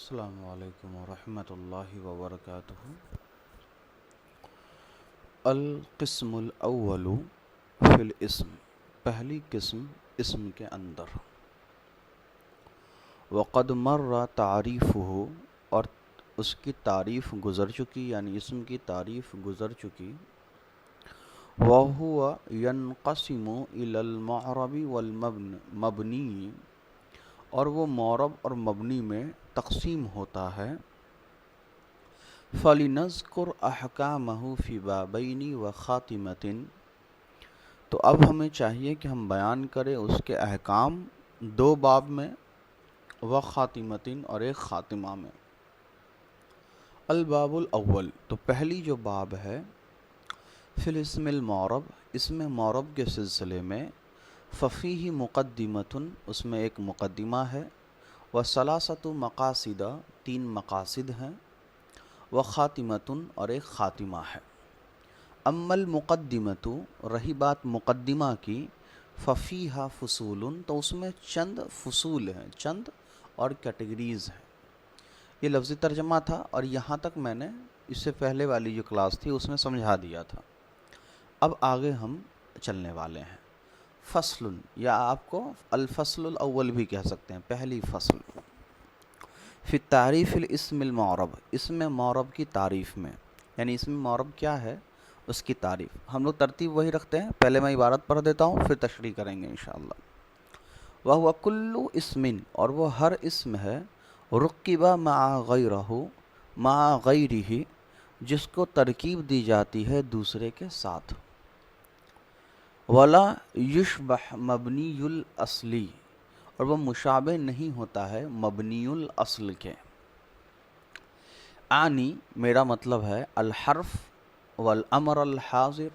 السلام علیکم ورحمۃ اللہ وبرکاتہ۔ القسم الاول فی الاسم، پہلی قسم اسم کے اندر۔ وقد مر تعریفہ، اور اس کی تعریف گزر چکی، یعنی اسم کی تعریف گزر چکی۔ وہو ینقسم الی المعرب والمبنی، اور وہ معرب اور مبنی میں تقسیم ہوتا ہے۔ فَلِنَذْكُرْ أَحْكَامَهُ فِي بَابَيْنِ وَخَاتِمَةٍ، تو اب ہمیں چاہیے کہ ہم بیان کریں اس کے احکام دو باب میں، وخاتمۃ، اور ایک خاتمہ میں۔ الباب الاول، تو پہلی جو باب ہے، فی الاسم المعرب، اسم معرب کے سلسلے میں، ففیہ مقدمۃ، اس میں ایک مقدمہ ہے، وثلاثۃ مقاصد، تین مقاصد ہیں، وخاتمۃ، اور ایک خاتمہ ہے۔ اما المقدمۃ، رہی بات مقدمہ کی، ففیہا فصول، تو اس میں چند فصول ہیں، چند اور کیٹیگریز ہیں۔ یہ لفظی ترجمہ تھا، اور یہاں تک میں نے اس سے پہلے والی جو کلاس تھی اس میں سمجھا دیا تھا۔ اب آگے ہم چلنے والے ہیں۔ فصل، یا آپ کو الفصل الاول بھی کہہ سکتے ہیں، پہلی فصل۔ فی تعریف الاسم المعرب، اسم معرب کی تعریف میں، یعنی اسم معرب کیا ہے اس کی تعریف۔ ہم لوگ ترتیب وہی رکھتے ہیں، پہلے میں عبارت پڑھ دیتا ہوں، پھر تشریح کریں گے انشاءاللہ۔ وَهُوَ كُلُّ اسم، اور وہ ہر اسم ہے، رُكِّبَ مَعَ غَيْرِهِ، مع غیرہ، جس کو ترکیب دی جاتی ہے دوسرے کے ساتھ۔ ولا یشبہ مبنی الاصلی، اور وہ مشابہ نہیں ہوتا ہے مبنی الاصل کے۔ آنی، میرا مطلب ہے، الحرف والامر الحاضر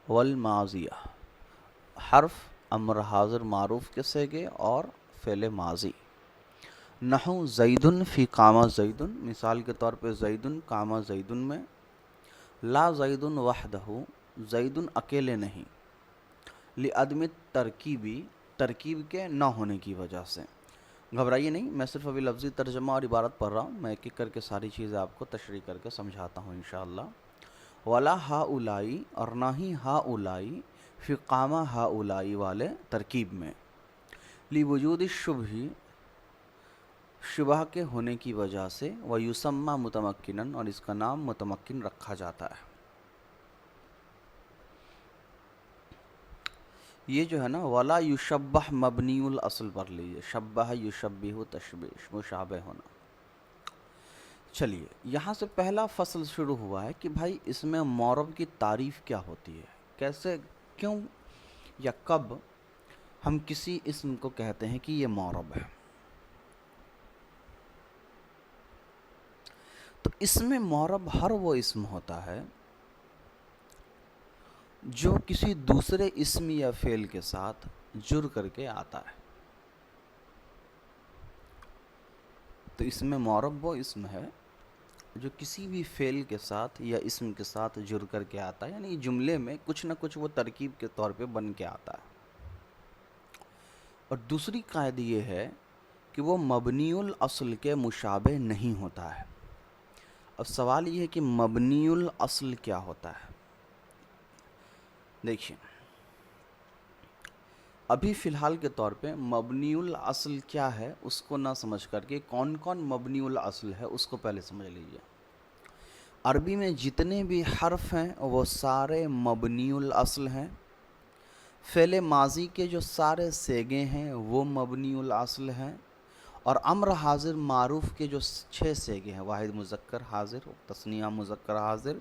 والماضیہ، حرف، امر حاضر معروف کے صیغے اور فعل ماضی۔ نحو زیدن فی قام زیدن، مثال کے طور پہ زیدن قام زیدن میں۔ لا زیدن وحدہ، زیدن اکیلے نہیں۔ لعدم ترکیبی، ترکیب کے نہ ہونے کی وجہ سے۔ گھبرائیے نہیں، میں صرف ابھی لفظی ترجمہ اور عبارت پڑھ رہا ہوں، میں ایک ایک کر کے ساری چیزیں آپ کو تشریح کر کے سمجھاتا ہوں انشاءاللہ۔ ولا ہاؤلائی، اور نہ ہی ہاؤلائی فی قام ہاؤلائی والے ترکیب میں۔ لوجود الشبہ، شبہ کے ہونے کی وجہ سے۔ ویسمى متمکنا، اور اس کا نام متمکن رکھا جاتا ہے۔ یہ جو ہے نا، ولا یشبہ مبنی الاصل پڑھ لیجیے، شبہ یشبہ تشبیہ، مشابہ ہونا۔ چلیے، یہاں سے پہلا فصل شروع ہوا ہے کہ بھائی اس میں معرب کی تعریف کیا ہوتی ہے، کیسے، کیوں یا کب ہم کسی اسم کو کہتے ہیں کہ یہ معرب ہے۔ تو اسم معرب ہر وہ اسم ہوتا ہے جو کسی دوسرے اسم یا فعل کے ساتھ جڑ کر کے آتا ہے۔ تو اسم معرب وہ اسم ہے جو کسی بھی فعل کے ساتھ یا اسم کے ساتھ جڑ کر کے آتا ہے، یعنی جملے میں کچھ نہ کچھ وہ ترکیب کے طور پہ بن کے آتا ہے۔ اور دوسری قاعدہ یہ ہے کہ وہ مبنی الاصل کے مشابہ نہیں ہوتا ہے۔ اب سوال یہ ہے کہ مبنی الاصل کیا ہوتا ہے؟ دیکھیے، ابھی فی الحال کے طور پہ مبنی الاصل کیا ہے اس کو نہ سمجھ کر کے کون کون مبنی الاصل ہے اس کو پہلے سمجھ لیجیے۔ عربی میں جتنے بھی حرف ہیں وہ سارے مبنی الاصل ہیں۔ فعل ماضی کے جو سارے صیغے ہیں وہ مبنی الاصل ہیں، اور امر حاضر معروف کے جو 6 صیغے ہیں، واحد مذکر حاضر، تثنیہ مذکر حاضر،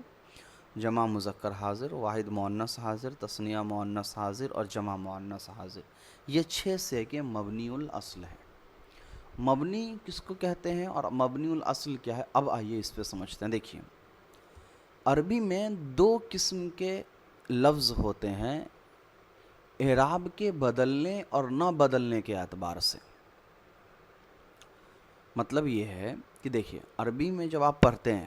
جمع مذکر حاضر، واحد مؤنث حاضر، تثنیہ مؤنث حاضر، اور جمع مؤنث حاضر، یہ 6 صیغے مبنی الاصل ہیں۔ مبنی کس کو کہتے ہیں اور مبنی الاصل کیا ہے، اب آئیے اس پہ سمجھتے ہیں۔ دیکھیے، عربی میں 2 قسم کے لفظ ہوتے ہیں اعراب کے بدلنے اور نہ بدلنے کے اعتبار سے۔ مطلب یہ ہے کہ دیکھیے، عربی میں جب آپ پڑھتے ہیں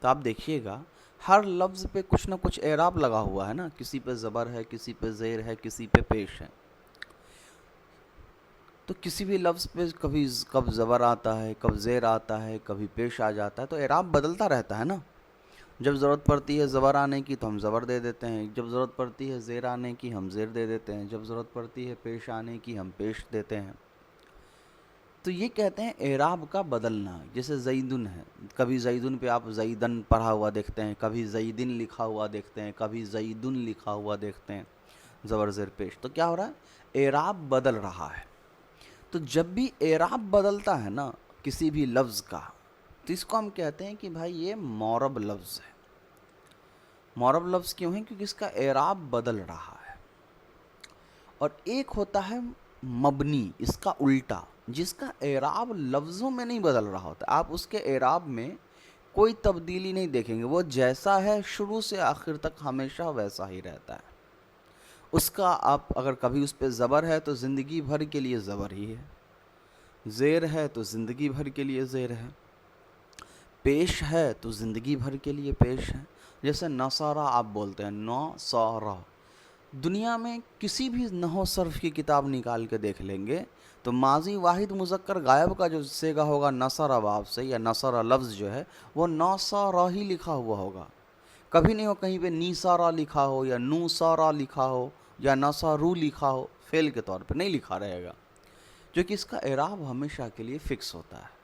تو آپ دیکھیے گا ہر لفظ پہ کچھ نہ کچھ اعراب لگا ہوا ہے نا، کسی پہ زبر ہے، کسی پہ زیر ہے، کسی پہ پیش ہے۔ تو کسی بھی لفظ پہ کب زبر آتا ہے، کب زیر آتا ہے، کبھی پیش آ جاتا ہے، تو اعراب بدلتا رہتا ہے نا. جب ضرورت پڑتی ہے زبر آنے کی تو ہم زبر دے دیتے ہیں، جب ضرورت پڑتی ہے زیر آنے کی ہم زیر دے دیتے ہیں، جب ضرورت پڑتی ہے پیش آنے کی ہم پیش دیتے ہیں. تو یہ کہتے ہیں اعراب کا بدلنا. جیسے زیدن ہے، کبھی زیدن پہ آپ زیدن پڑھا ہوا دیکھتے ہیں، کبھی زیدن لکھا ہوا دیکھتے ہیں، کبھی زیدن لکھا ہوا دیکھتے ہیں، زبر زیر پیش. تو کیا ہو رہا ہے؟ اعراب بدل رہا ہے. تو جب بھی اعراب بدلتا ہے نا کسی بھی لفظ کا، تو اس کو ہم کہتے ہیں کہ بھائی یہ معرب لفظ ہے. معرب لفظ کیوں ہے؟ کیونکہ اس کا اعراب بدل رہا ہے. اور ایک ہوتا ہے مبنی، اس کا الٹا، جس کا اعراب لفظوں میں نہیں بدل رہا ہوتا. آپ اس کے اعراب میں کوئی تبدیلی نہیں دیکھیں گے، وہ جیسا ہے شروع سے آخر تک ہمیشہ ویسا ہی رہتا ہے. اس کا آپ اگر کبھی اس پہ زبر ہے تو زندگی بھر کے لیے زبر ہی ہے، زیر ہے تو زندگی بھر کے لیے زیر ہے، پیش ہے تو زندگی بھر کے لیے پیش ہے. جیسے نصارہ آپ بولتے ہیں، نصارہ. دنیا میں کسی بھی نحو صرف کی کتاب نکال کے دیکھ لیں گے تو ماضی واحد مذکر غائب کا جو صیغہ ہوگا نصر باب سے، یا نصر لفظ جو ہے وہ نصارہ ہی لکھا ہوا ہوگا. کبھی نہیں ہو کہیں پہ نیسارہ لکھا ہو، یا نوسارہ لکھا ہو، یا نصارو لکھا ہو، فعل کے طور پہ نہیں لکھا رہے گا، جو کہ اس کا اعراب ہمیشہ کے لیے فکس ہوتا ہے.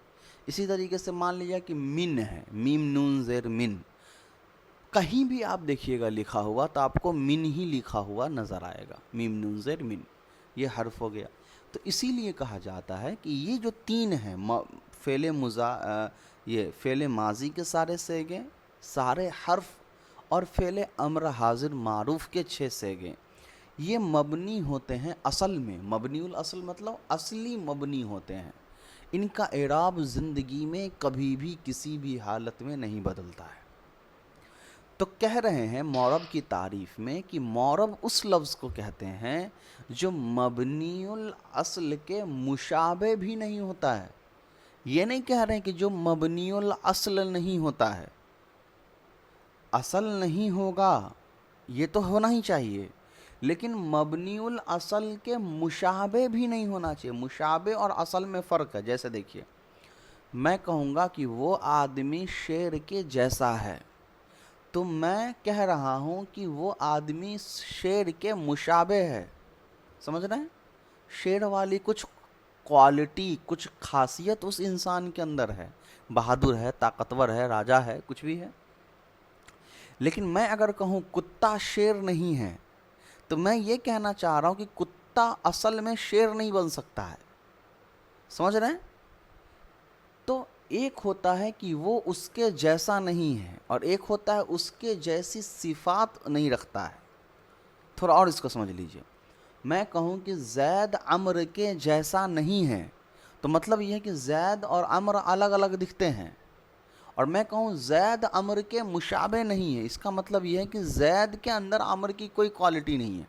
اسی طریقے سے مان لیجیے کہ من ہے، میم نون زیر من، کہیں بھی آپ دیکھیے گا لکھا ہوا تو آپ کو من ہی لکھا ہوا نظر آئے گا، میم نون زیر من، یہ حرف ہو گیا. تو اسی لیے کہا جاتا ہے کہ یہ جو تین ہیں، یہ فعل ماضی کے سارے صیغے، سارے حرف، اور فعل امر حاضر معروف کے 6 صیغے، یہ مبنی ہوتے ہیں اصل میں. مبنی الاصل مطلب اصلی مبنی ہوتے ہیں. ان کا اعراب زندگی میں کبھی بھی کسی بھی حالت میں نہیں بدلتا ہے. تو کہہ رہے ہیں معرب کی تعریف میں کہ معرب اس لفظ کو کہتے ہیں جو مبنی الاصل کے مشابہ بھی نہیں ہوتا ہے. یہ نہیں کہہ رہے ہیں کہ جو مبنی الاصل نہیں ہوتا ہے، اصل نہیں ہوگا، یہ تو ہونا ہی چاہیے، لیکن مبنی الاصل کے مشابہ بھی نہیں ہونا چاہیے. مشابہ اور اصل میں فرق ہے. جیسے دیکھیے، میں کہوں گا کہ وہ آدمی شیر کے جیسا ہے، تو میں کہہ رہا ہوں کہ وہ آدمی شیر کے مشابہ ہے. سمجھ رہے ہیں؟ شیر والی کچھ کوالٹی، کچھ خاصیت اس انسان کے اندر ہے، بہادر ہے، طاقتور ہے، راجا ہے، کچھ بھی ہے. لیکن میں اگر کہوں کتا شیر نہیں ہے، تو میں یہ کہنا چاہ رہا ہوں کہ کتا اصل میں شیر نہیں بن سکتا ہے. سمجھ رہے ہیں؟ تو ایک ہوتا ہے کہ وہ اس کے جیسا نہیں ہے، اور ایک ہوتا ہے اس کے جیسی صفات نہیں رکھتا ہے. تھوڑا اور اس کو سمجھ لیجئے. میں کہوں کہ زید عمر کے جیسا نہیں ہے، تو مطلب یہ ہے کہ زید اور عمر الگ الگ دکھتے ہیں. اور میں کہوں زید عمر کے مشابہ نہیں ہے، اس کا مطلب یہ ہے کہ زید کے اندر عمر کی کوئی کوالٹی نہیں ہے.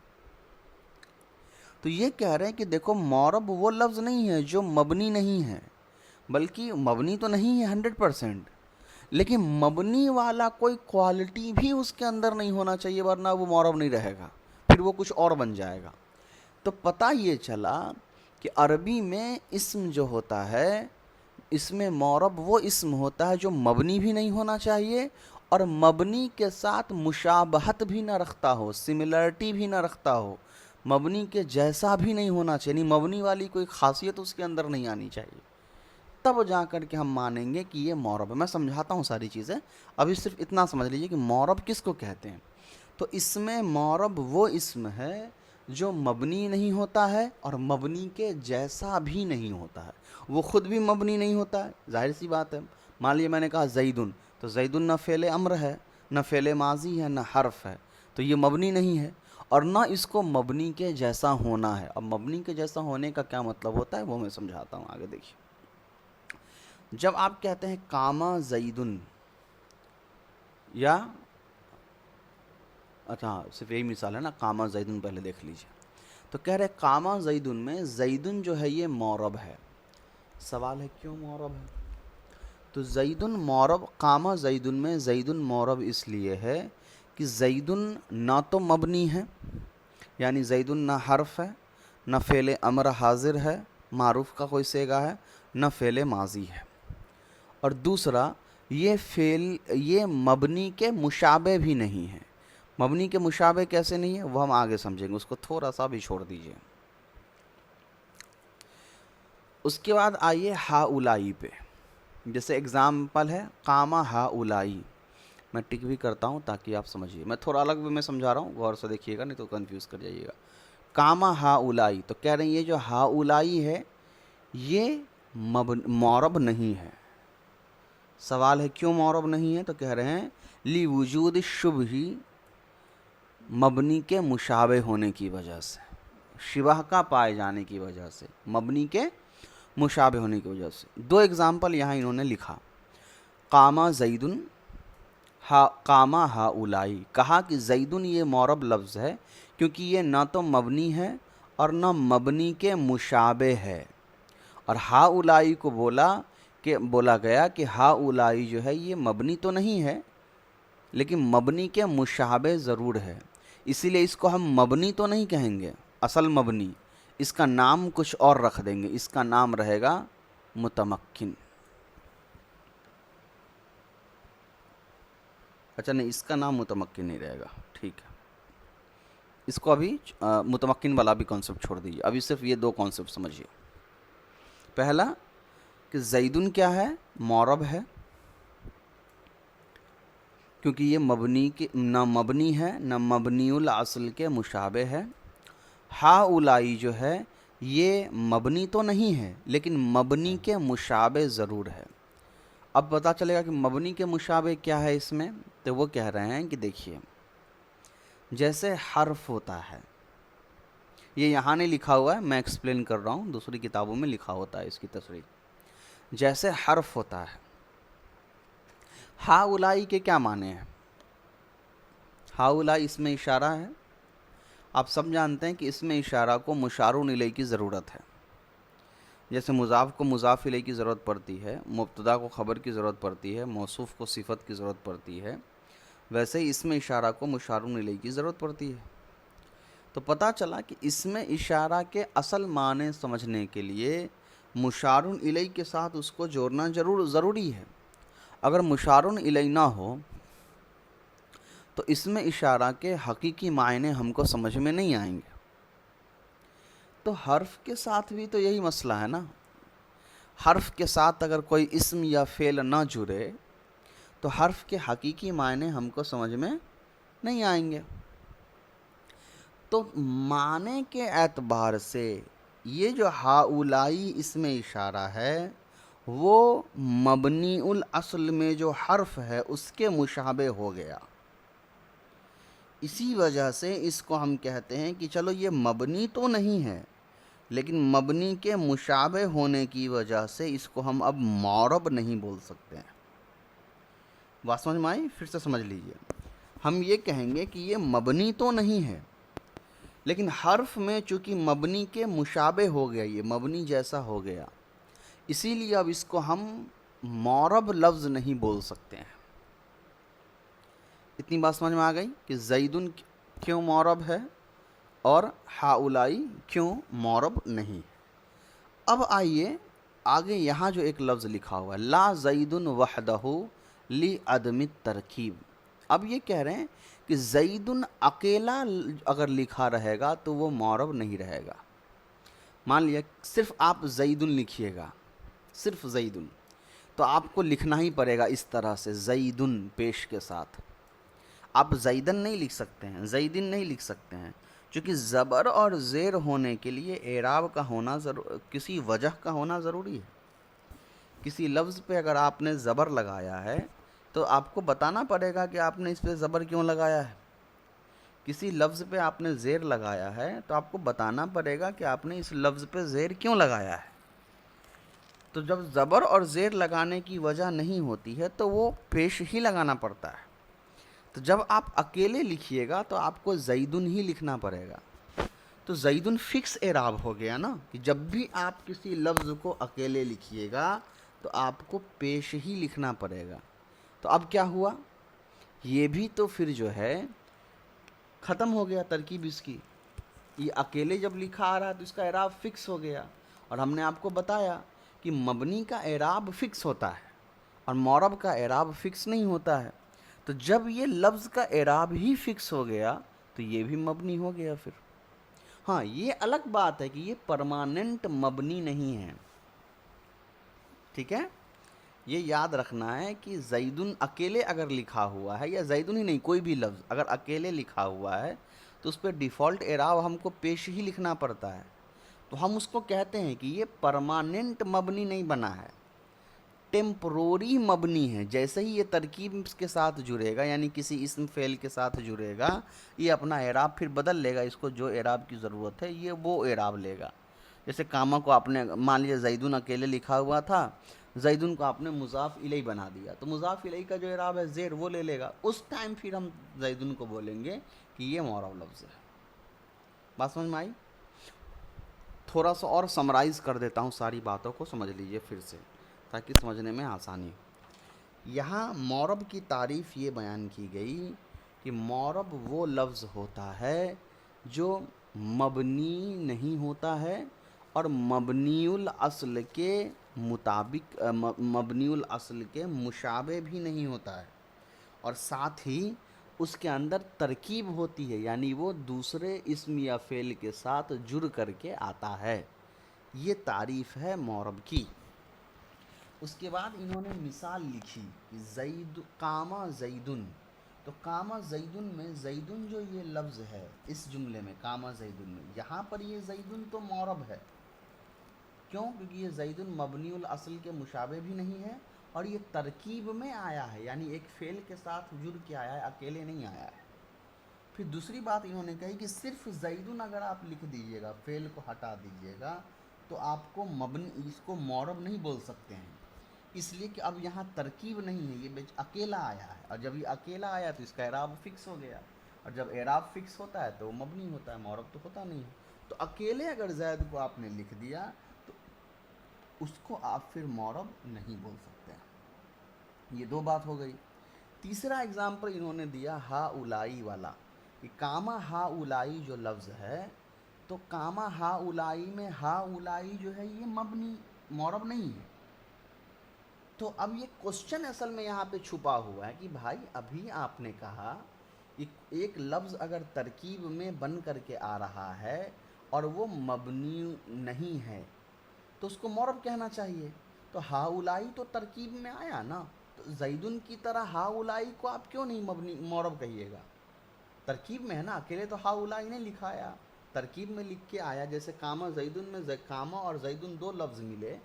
تو یہ کہہ رہے ہیں کہ دیکھو، معرب وہ لفظ نہیں ہے جو مبنی نہیں ہے، بلکہ مبنی تو نہیں ہے 100%، لیکن مبنی والا کوئی کوالٹی بھی اس کے اندر نہیں ہونا چاہیے، ورنہ وہ معرب نہیں رہے گا، پھر وہ کچھ اور بن جائے گا. تو پتہ یہ چلا کہ عربی میں اسم جو ہوتا ہے، اس میں معرب وہ اسم ہوتا ہے جو مبنی بھی نہیں ہونا چاہیے، اور مبنی کے ساتھ مشابہت بھی نہ رکھتا ہو، سملرٹی بھی نہ رکھتا ہو، مبنی کے جیسا بھی نہیں ہونا چاہیے، یعنی مبنی والی کوئی خاصیت اس کے اندر نہیں آنی چاہیے. تب جا کر کے ہم مانیں گے کہ یہ معرب ہے. میں سمجھاتا ہوں ساری چیزیں، ابھی صرف اتنا سمجھ لیجئے کہ معرب کس کو کہتے ہیں. تو اس میں معرب وہ اسم ہے جو مبنی نہیں ہوتا ہے اور مبنی کے جیسا بھی نہیں ہوتا ہے. وہ خود بھی مبنی نہیں ہوتا ہے، ظاہر سی بات ہے. مان لیے میں نے کہا زیدن، تو زیدن نہ فعل امر ہے، نہ فعل ماضی ہے، نہ حرف ہے، تو یہ مبنی نہیں ہے، اور نہ اس کو مبنی کے جیسا ہونا ہے. اب مبنی کے جیسا ہونے کا کیا مطلب ہوتا ہے وہ میں سمجھاتا ہوں، آگے دیکھیے. جب آپ کہتے ہیں کاما زیدن، یا اچھا صرف یہی مثال ہے نا، کاما زیدن پہلے دیکھ لیجیے. تو کہہ رہے کاما زیدن میں زیدن جو ہے یہ معرب ہے. سوال ہے کیوں معرب ہے؟ تو زیدن معرب، کاما زیدن میں زیدن معرب اس لیے ہے کہ زیدن نہ تو مبنی ہے، یعنی زیدن نہ حرف ہے، نہ فعل امر حاضر ہے، معروف کا کوئی سیگا ہے نہ فعل ماضی ہے. اور دوسرا یہ مبنی کے مشابہ بھی نہیں ہے. مبنی کے مشابہ کیسے نہیں ہے وہ ہم آگے سمجھیں گے، اس کو تھوڑا سا بھی چھوڑ دیجئے. اس کے بعد آئیے ہا اولائی پہ. جیسے اگزامپل ہے قام ہا اولائی. میں ٹک بھی کرتا ہوں تاکہ آپ سمجھیے. میں تھوڑا الگ بھی میں سمجھا رہا ہوں، غور سے دیکھیے گا نہیں تو کنفیوز کر جائیے گا. قام ہا اولائی تو کہہ رہے ہیں یہ جو ہا اولائی ہے یہ معرب نہیں ہے. سوال ہے کیوں معرب نہیں ہے؟ تو کہہ رہے ہیں لی وجود شبہ، مبنی کے مشابہ ہونے کی وجہ سے، شبہ کا پائے جانے کی وجہ سے، مبنی کے مشابہ ہونے کی وجہ سے. دو اگزامپل یہاں انہوں نے لکھا. قام زیدن قام ہا اولائی، کہا کہ زیدن یہ معرب لفظ ہے کیونکہ یہ نہ تو مبنی ہے اور نہ مبنی کے مشابہ ہے. اور ہا اولائی کو بولا گیا کہ ہا اولائی جو ہے یہ مبنی تو نہیں ہے لیکن مبنی کے مشابہ ضرور ہے، اسی لیے اس کو ہم مبنی تو نہیں کہیں گے اصل مبنی، اس کا نام کچھ اور رکھ دیں گے، اس کا نام رہے گا متمکن. اچھا نہیں، اس کا نام متمکن نہیں رہے گا، ٹھیک ہے. اس کو ابھی متمکن والا بھی کانسیپٹ چھوڑ دیجیے، ابھی صرف یہ دو کانسیپٹ سمجھیے. پہلا کہ زیدن کیا ہے؟ معرب ہے کیونکہ یہ نہ مبنی ہے نہ مبنی الاصل کے مشابہ ہے. ہا اولائی جو ہے یہ مبنی تو نہیں ہے لیکن مبنی کے مشابہ ضرور ہے. اب پتہ چلے گا کہ مبنی کے مشابہ کیا ہے اس میں. تو وہ کہہ رہے ہیں کہ دیکھیے جیسے حرف ہوتا ہے، یہ یہاں نہیں لکھا ہوا ہے، میں ایکسپلین کر رہا ہوں، دوسری کتابوں میں لکھا ہوتا ہے اس کی تصریح. جیسے حرف ہوتا ہے، ہا اولائی کے کیا معنی ہیں؟ ہا اولائی اس میں اشارہ ہے. آپ سب جانتے ہیں کہ اس میں اشارہ کو مشار الیہ کی ضرورت ہے. جیسے مضاف کو مضاف الیہ کی ضرورت پڑتی ہے، مبتدا کو خبر کی ضرورت پڑتی ہے، موصوف کو صفت کی ضرورت پڑتی ہے، ویسے ہی اس میں اشارہ کو مشار الیہ کی ضرورت پڑتی ہے. تو پتہ چلا کہ اس میں اشارہ کے اصل معنی سمجھنے کے لیے مشار الیہ کے ساتھ اس کو جوڑنا ضروری ہے. اگر مشار الیہ نہ ہو تو اس میں اشارہ کے حقیقی معنی ہم کو سمجھ میں نہیں آئیں گے. تو حرف کے ساتھ بھی تو یہی مسئلہ ہے نا. حرف کے ساتھ اگر کوئی اسم یا فعل نہ جڑے تو حرف کے حقیقی معنی ہم کو سمجھ میں نہیں آئیں گے. تو معنی کے اعتبار سے یہ جو ہا اولائی اس میں اشارہ ہے وہ مبنی الاصل میں جو حرف ہے اس کے مشابہ ہو گیا. اسی وجہ سے اس کو ہم کہتے ہیں کہ چلو یہ مبنی تو نہیں ہے لیکن مبنی کے مشابہ ہونے کی وجہ سے اس کو ہم اب معرب نہیں بول سکتے ہیں. بات سمجھ میں آئی؟ پھر سے سمجھ لیجئے. ہم یہ کہیں گے کہ یہ مبنی تو نہیں ہے لیکن حرف میں چونکہ مبنی کے مشابہ ہو گیا، یہ مبنی جیسا ہو گیا، اسی لیے اب اس کو ہم معرب لفظ نہیں بول سکتے ہیں. اتنی بات سمجھ میں آ گئی کہ زیدن کیوں معرب ہے اور ہا اولائی کیوں معرب نہیں. اب آئیے آگے، یہاں جو ایک لفظ لکھا ہوا ہے لا زیدن وحدہ لی عدم الترکیب. اب یہ کہہ رہے ہیں کہ زیدن اکیلا اگر لکھا رہے گا تو وہ معرب نہیں رہے گا. مان لیا صرف آپ زیدن لکھیے گا، صرف زیدن، تو آپ کو لکھنا ہی پڑے گا اس طرح سے زیدن پیش کے ساتھ. آپ زیدن نہیں لکھ سکتے ہیں، زیدن نہیں لکھ سکتے ہیں، چونکہ زبر اور زیر ہونے کے لیے اعراب کا ہونا کسی وجہ کا ہونا ضروری ہے. کسی لفظ پہ اگر آپ نے زبر لگایا ہے تو آپ کو بتانا پڑے گا کہ آپ نے اس پہ زبر کیوں لگایا ہے. کسی لفظ پہ آپ نے زیر لگایا ہے تو آپ کو بتانا پڑے گا کہ آپ نے اس لفظ پہ زیر کیوں لگایا ہے. تو جب زبر اور زیر لگانے کی وجہ نہیں ہوتی ہے تو وہ پیش ہی لگانا پڑتا ہے. تو جب آپ اکیلے لکھیے گا تو آپ کو زیدن ہی لکھنا پڑے گا. تو زیدن فکس اعراب ہو گیا نا کہ جب بھی آپ کسی لفظ کو اکیلے لکھیے گا تو آپ کو پیش ہی لکھنا پڑے گا. تو اب کیا ہوا؟ یہ بھی تو پھر جو ہے ختم ہو گیا ترکیب اس کی. یہ اکیلے جب لکھا آ رہا ہے تو اس کا اعراب فکس ہو گیا. اور ہم نے آپ کو بتایا کہ مبنی کا اعراب فکس ہوتا ہے اور معرب کا اعراب فکس نہیں ہوتا ہے. تو جب یہ لفظ کا اعراب ہی فکس ہو گیا تو یہ بھی مبنی ہو گیا پھر. ہاں یہ الگ بات ہے کہ یہ پرماننٹ مبنی نہیں ہے. ٹھیک ہے، یہ یاد رکھنا ہے کہ زیدن اکیلے اگر لکھا ہوا ہے، یا زیدن ہی نہیں کوئی بھی لفظ اگر اکیلے لکھا ہوا ہے تو اس پہ ڈیفالٹ اعراب ہم کو پیش ہی لکھنا پڑتا ہے. تو ہم اس کو کہتے ہیں کہ یہ پرماننٹ مبنی نہیں بنا ہے، ٹیمپروری مبنی ہے. جیسے ہی یہ ترکیب کے ساتھ جڑے گا، یعنی کسی اسم فعل کے ساتھ جڑے گا، یہ اپنا اعراب پھر بدل لے گا. اس کو جو اعراب کی ضرورت ہے یہ وہ اعراب لے گا. جیسے کاما کو آپ نے مان لیجیے زیدن اکیلے لکھا ہوا تھا، زیدن کو آپ نے مضاف الیہ بنا دیا، تو مضاف الیہ کا جو اعراب ہے زیر وہ لے لے گا. اس ٹائم پھر ہم زیدن کو بولیں گے کہ یہ معرب لفظ ہے. بات سمجھ میں آئی؟ تھوڑا سا اور سمرائز کر دیتا ہوں، ساری باتوں کو سمجھ لیجئے پھر سے تاکہ سمجھنے میں آسانی ہو. یہاں معرب کی تعریف یہ بیان کی گئی کہ معرب وہ لفظ ہوتا ہے جو مبنی نہیں ہوتا ہے اور مبنی الاصل کے مطابق مبنی الاصل کے مشابہ بھی نہیں ہوتا ہے، اور ساتھ ہی اس کے اندر ترکیب ہوتی ہے، یعنی وہ دوسرے اسم یا فعل کے ساتھ جڑ کر کے آتا ہے. یہ تعریف ہے معرب کی. اس کے بعد انہوں نے مثال لکھی کہ زید قامہ زیدن. تو قامہ زیدن میں زیدن جو یہ لفظ ہے اس جملے میں قامہ زیدن میں، یہاں پر یہ زیدن تو معرب ہے. کیوں؟ کیونکہ یہ زیدن مبنی الاصل کے مشابہ بھی نہیں ہے اور یہ ترکیب میں آیا ہے، یعنی ایک فعل کے ساتھ جڑ کے آیا ہے، اکیلے نہیں آیا ہے. پھر دوسری بات انہوں نے کہی کہ صرف زیدن اگر آپ لکھ دیجئے گا، فعل کو ہٹا دیجئے گا، تو آپ کو مبنی اس کو معرب نہیں بول سکتے ہیں، اس لیے کہ اب یہاں ترکیب نہیں ہے، یہ اکیلا آیا ہے، اور جب یہ اکیلا آیا تو اس کا اعراب فکس ہو گیا، اور جب اعراب فکس ہوتا ہے تو وہ مبنی ہوتا ہے، معرب تو ہوتا نہیں ہے. تو اکیلے اگر زید کو آپ نے لکھ دیا تو اس کو آپ پھر معرب نہیں بول سکتے. یہ دو بات ہو گئی. تیسرا اگزامپل انہوں نے دیا ہا اولائی والا، کہ کاما ہا اولائی جو لفظ ہے، تو کاما ہا اولائی میں ہا اولائی جو ہے یہ مبنی معرب نہیں ہے. تو اب یہ کوسچن اصل میں یہاں پہ چھپا ہوا ہے کہ بھائی ابھی آپ نے کہا کہ ایک لفظ اگر ترکیب میں بن کر کے آ رہا ہے اور وہ مبنی نہیں ہے تو اس کو معرب کہنا چاہیے. تو ہا اولائی تو ترکیب میں آیا نا، تو زیدن کی طرح ہا اولائی کو آپ کیوں نہیں مبنی معرب کہیے گا؟ ترکیب میں ہے نا، اکیلے تو ہا اولائی نے لکھایا، ترکیب میں لکھ کے آیا. جیسے کاما زیدن میں کاما اور زیدن دو لفظ ملے،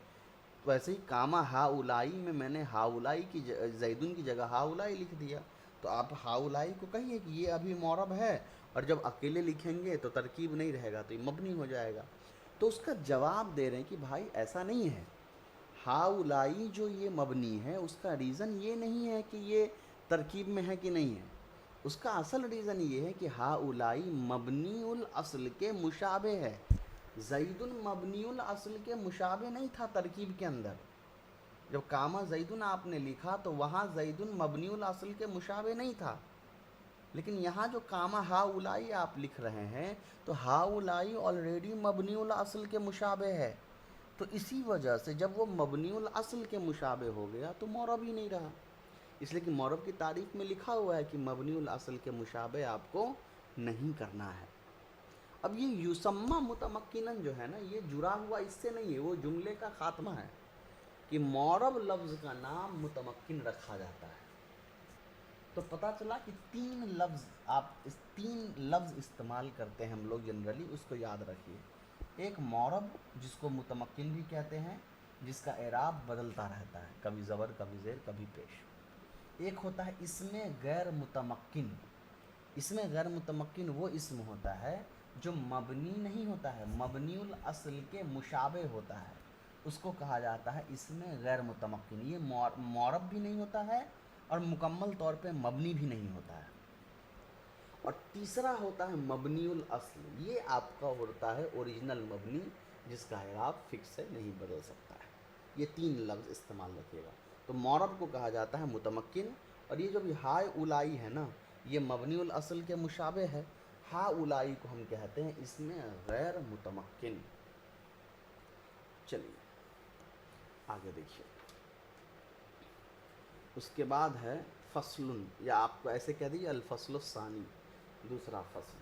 تو ایسے ہی کاما ہا اولائی میں نے ہا اولائی کی زیدن کی جگہ ہا اولائی لکھ دیا. تو آپ ہا اولائی کو کہیے کہ یہ ابھی معرب ہے، اور جب اکیلے لکھیں گے تو ترکیب نہیں رہے گا تو یہ مبنی ہو جائے گا. تو اس کا جواب دے رہے ہیں کہ بھائی ایسا نہیں ہے. ہا اولائی جو یہ مبنی ہے اس کا ریزن یہ نہیں ہے کہ یہ ترکیب میں ہے کہ نہیں ہے، اس کا اصل ریزن یہ ہے کہ ہا اولائی مبنی الاصل کے مشابہ ہے. زیدن مبنی الاصل کے مشابہ نہیں تھا ترکیب کے اندر. جب کاما زیدن آپ نے لکھا تو وہاں زیدن مبنی الاصل کے مشابہ نہیں تھا، لیکن یہاں جو کاما ہا اولائی آپ لکھ رہے ہیں تو ہا اولائی آلریڈی مبنی الاصل کے مشابہ ہے. تو اسی وجہ سے جب وہ مبنی الاصل کے مشابہ ہو گیا تو معرب ہی نہیں رہا، اس لیے کہ معرب کی تعریف میں لکھا ہوا ہے کہ مبنی الاصل کے مشابہ آپ کو نہیں کرنا ہے. اب یہ یسمہ متمکنن جو ہے نا، یہ جڑا ہوا اس سے نہیں ہے، وہ جملے کا خاتمہ ہے کہ معرب لفظ کا نام متمکن رکھا جاتا ہے. تو پتہ چلا کہ تین لفظ استعمال کرتے ہیں ہم لوگ جنرلی، اس کو یاد رکھیے. ایک معرب جس کو متمکن بھی کہتے ہیں، جس کا اعراب بدلتا رہتا ہے، کبھی زبر کبھی زیر کبھی پیش. ایک ہوتا ہے اسم غیر متمکن. اسم غیر متمکن وہ اسم ہوتا ہے جو مبنی نہیں ہوتا ہے، مبنی الاصل کے مشابہ ہوتا ہے، اس کو کہا جاتا ہے اسم غیر متمکن. یہ معرب بھی نہیں ہوتا ہے اور مکمل طور پہ مبنی بھی نہیں ہوتا ہے. اور تیسرا ہوتا ہے مبنی الاصل، یہ آپ کا ہوتا ہے اوریجنل مبنی، جس کا اعراب فکس سے نہیں بدل سکتا ہے. یہ تین لفظ استعمال رکھیے گا. تو معرب کو کہا جاتا ہے متمکن، اور یہ جو بھی ہائے اولائی ہے نا، یہ مبنی الاصل کے مشابہ ہے. ہا اولائی کو ہم کہتے ہیں اس میں غیر متمکن. چلیے آگے دیکھیے، اس کے بعد ہے فصل، یا آپ کو ایسے کہہ دیجیے الفصل الثانی، دوسرا فصل،